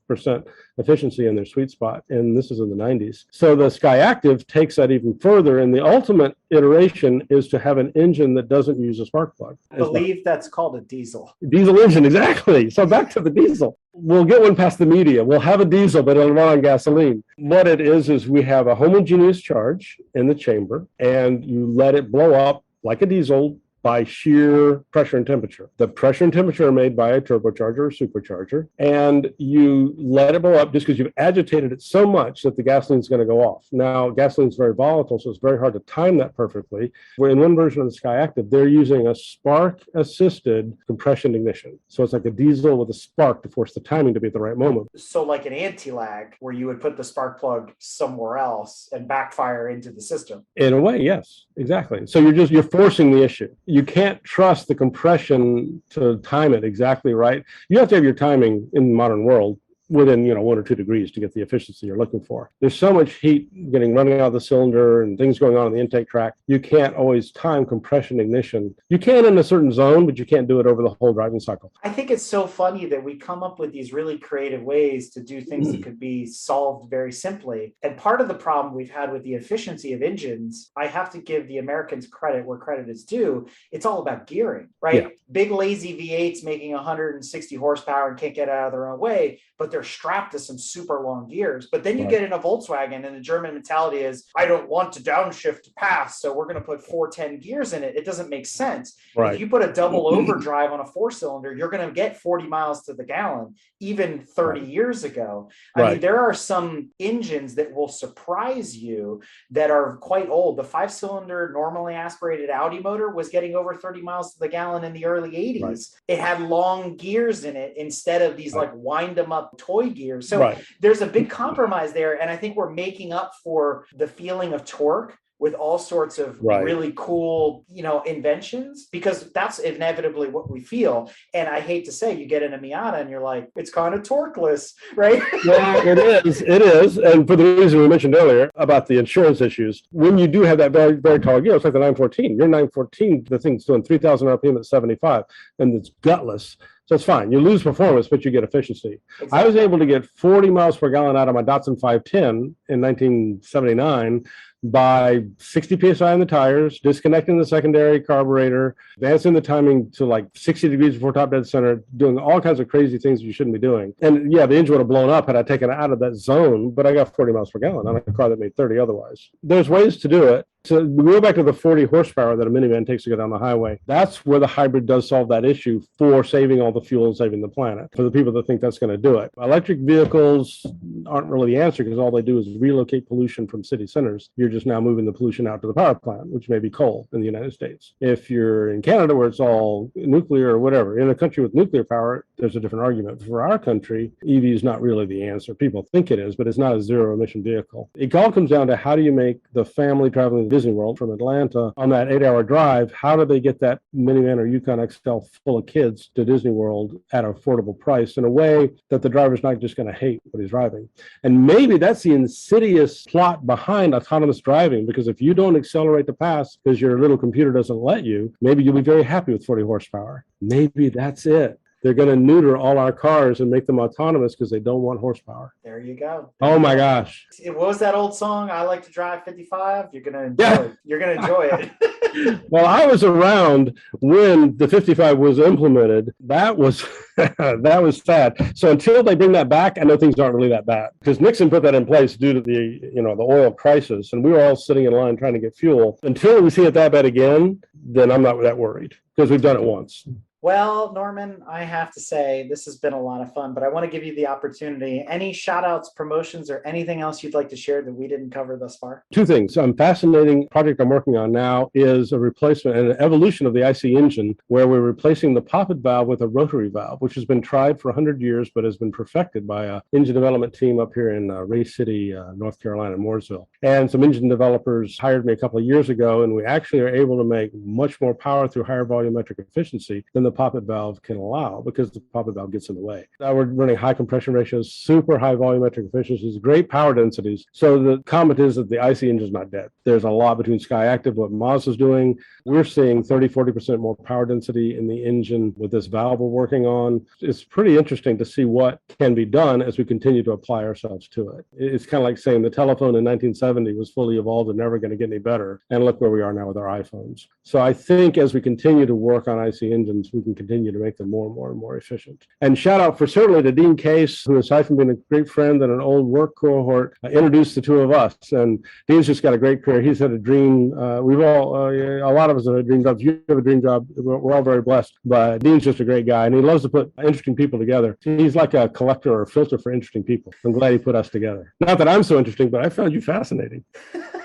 efficiency in their sweet spot. And this is in the 90s. So the Sky Active takes that even further. And the ultimate iteration is to have an engine that doesn't use a spark plug. I believe that's called a diesel. Diesel engine, exactly. So back to the diesel. We'll get one past the media. We'll have a diesel, but it'll run on gasoline. What it is we have a homogeneous charge in the chamber, and you let it blow up like a diesel by sheer pressure and temperature. The pressure and temperature are made by a turbocharger or supercharger, and you let it blow up just because you've agitated it so much that the gasoline is going to go off. Now, gasoline is very volatile, so it's very hard to time that perfectly. Where in one version of the Sky Active, they're using a spark-assisted compression ignition. So it's like a diesel with a spark to force the timing to be at the right moment. So like an anti-lag, where you would put the spark plug somewhere else and backfire into the system. In a way, yes, exactly. So you're forcing the issue. You can't trust the compression to time it exactly right. You have to have your timing in the modern world within 1 or 2 degrees to get the efficiency you're looking for. There's so much heat running out of the cylinder and things going on in the intake tract. You can't always time compression ignition. You can in a certain zone, but you can't do it over the whole driving cycle. I think it's so funny that we come up with these really creative ways to do things that could be solved very simply. And part of the problem we've had with the efficiency of engines, I have to give the Americans credit where credit is due. It's all about gearing, right? Yeah. Big lazy V8s making 160 horsepower and can't get out of their own way, but they're strapped to some super long gears. But then you get in a Volkswagen and the German mentality is, I don't want to downshift to pass, so we're going to put 410 gears in it. It doesn't make sense. Right. If you put a double overdrive on a 4-cylinder, you're going to get 40 miles to the gallon, even 30 years ago. I mean, there are some engines that will surprise you that are quite old. The 5-cylinder normally aspirated Audi motor was getting over 30 miles to the gallon in the early 80s. Right. It had long gears in it instead of these like wind them up toy gears. So there's a big compromise there. And I think we're making up for the feeling of torque with all sorts of really cool, inventions, because that's inevitably what we feel. And I hate to say, you get in a Miata and you're like, it's kind of torqueless, right? Well, it is. And for the reason we mentioned earlier about the insurance issues, when you do have that very, very tall gear, it's like the 914. Your 914, the thing's doing 3,000 RPM at 75, and it's gutless. So it's fine. You lose performance, but you get efficiency. Exactly. I was able to get 40 miles per gallon out of my Datsun 510 in 1979 by 60 PSI in the tires, disconnecting the secondary carburetor, advancing the timing to like 60 degrees before top dead center, doing all kinds of crazy things you shouldn't be doing. And yeah, the engine would have blown up had I taken it out of that zone, but I got 40 miles per gallon on a car that made 30 otherwise. There's ways to do it. So we go back to the 40 horsepower that a minivan takes to go down the highway. That's where the hybrid does solve that issue for saving all the fuel and saving the planet, for the people that think that's going to do it. Electric vehicles aren't really the answer because all they do is relocate pollution from city centers. You're just now moving the pollution out to the power plant, which may be coal in the United States. If you're in Canada where it's all nuclear or whatever, in a country with nuclear power, there's a different argument. For our country, EV is not really the answer. People think it is, but it's not a zero emission vehicle. It all comes down to how do you make the family traveling to Disney World from Atlanta on that 8-hour drive, how do they get that minivan or Yukon XL full of kids to Disney World at an affordable price in a way that the driver's not just going to hate what he's driving? And maybe that's the insidious plot behind autonomous driving, because if you don't accelerate the pass because your little computer doesn't let you, maybe you'll be very happy with 40 horsepower. Maybe that's it. They're going to neuter all our cars and make them autonomous because they don't want horsepower. There you go. Oh my gosh. What was that old song? I like to drive 55. You're going to enjoy it. You're going to enjoy it. Well, I was around when the 55 was implemented. That was that was sad. So until they bring that back, I know things aren't really that bad, because Nixon put that in place due to the the oil crisis, and we were all sitting in line trying to get fuel. Until we see it that bad again, then I'm not that worried because we've done it once. Well, Norman, I have to say this has been a lot of fun, but I want to give you the opportunity. Any shout outs, promotions, or anything else you'd like to share that we didn't cover thus far? Two things. A fascinating project I'm working on now is a replacement and an evolution of the IC engine, where we're replacing the poppet valve with a rotary valve, which has been tried for 100 years, but has been perfected by an engine development team up here in Ray City, North Carolina, Mooresville. And some engine developers hired me a couple of years ago, and we actually are able to make much more power through higher volumetric efficiency than the poppet valve can allow, because the poppet valve gets in the way. Now we're running high compression ratios, super high volumetric efficiencies, great power densities. So the comment is that the IC engine is not dead. There's a lot between Skyactiv, what Mazda's doing. We're seeing 30-40% more power density in the engine with this valve we're working on. It's pretty interesting to see what can be done as we continue to apply ourselves to it. It's kind of like saying the telephone in 1970 was fully evolved and never going to get any better. And look where we are now with our iPhones. So I think as we continue to work on IC engines, we can continue to make them more and more and more efficient. And shout out for certainly to Dean Case, who aside from being a great friend and an old work cohort, introduced the two of us. And Dean's just got a great career. He's had a dream. We've all, a lot of us have a dream job. You have a dream job. We're all very blessed. But Dean's just a great guy, and he loves to put interesting people together. He's like a collector or a filter for interesting people. I'm glad he put us together. Not that I'm so interesting, but I found you fascinating.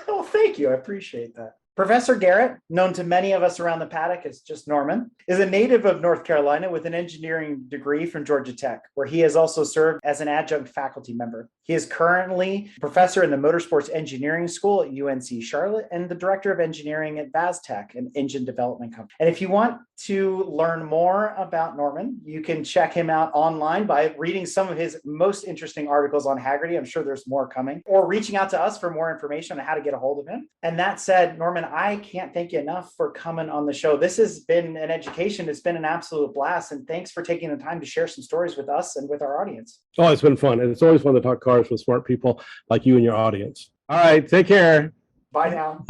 Well, thank you. I appreciate that. Professor Garrett, known to many of us around the paddock as just Norman, is a native of North Carolina with an engineering degree from Georgia Tech, where he has also served as an adjunct faculty member. He is currently a professor in the Motorsports Engineering School at UNC Charlotte and the director of engineering at VazTech, an engine development company. And if you want to learn more about Norman, you can check him out online by reading some of his most interesting articles on Hagerty. I'm sure there's more coming, or reaching out to us for more information on how to get a hold of him. And that said, Norman, I can't thank you enough for coming on the show. This has been an education. It's been an absolute blast. And thanks for taking the time to share some stories with us and with our audience. Oh, it's been fun. And it's always fun to talk cars with smart people like you and your audience. All right, take care. Bye now.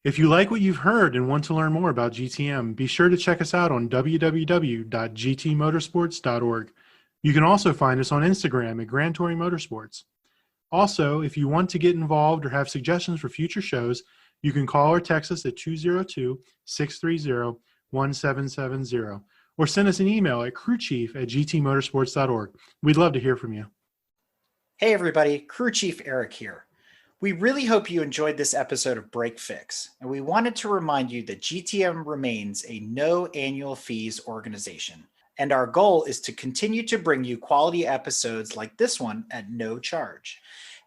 If you like what you've heard and want to learn more about GTM, be sure to check us out on www.gtmotorsports.org. You can also find us on Instagram at Grand Touring Motorsports. Also, if you want to get involved or have suggestions for future shows, you can call or text us at 202-630-1770 or send us an email at crewchief@gtmotorsports.org. We'd love to hear from you. Hey everybody, Crew Chief Eric here. We really hope you enjoyed this episode of Break Fix, and we wanted to remind you that GTM remains a no annual fees organization, and our goal is to continue to bring you quality episodes like this one at no charge.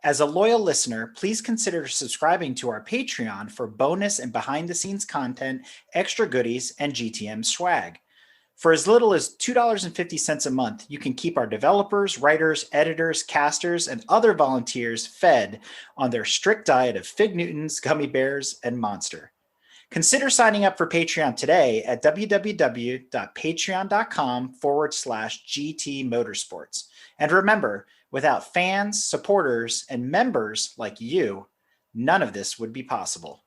As a loyal listener, please consider subscribing to our Patreon for bonus and behind-the-scenes content, extra goodies, and GTM swag. For as little as $2.50 a month, you can keep our developers, writers, editors, casters, and other volunteers fed on their strict diet of Fig Newtons, gummy bears, and Monster. Consider signing up for Patreon today at www.patreon.com/GT Motorsports. And remember, without fans, supporters, and members like you, none of this would be possible.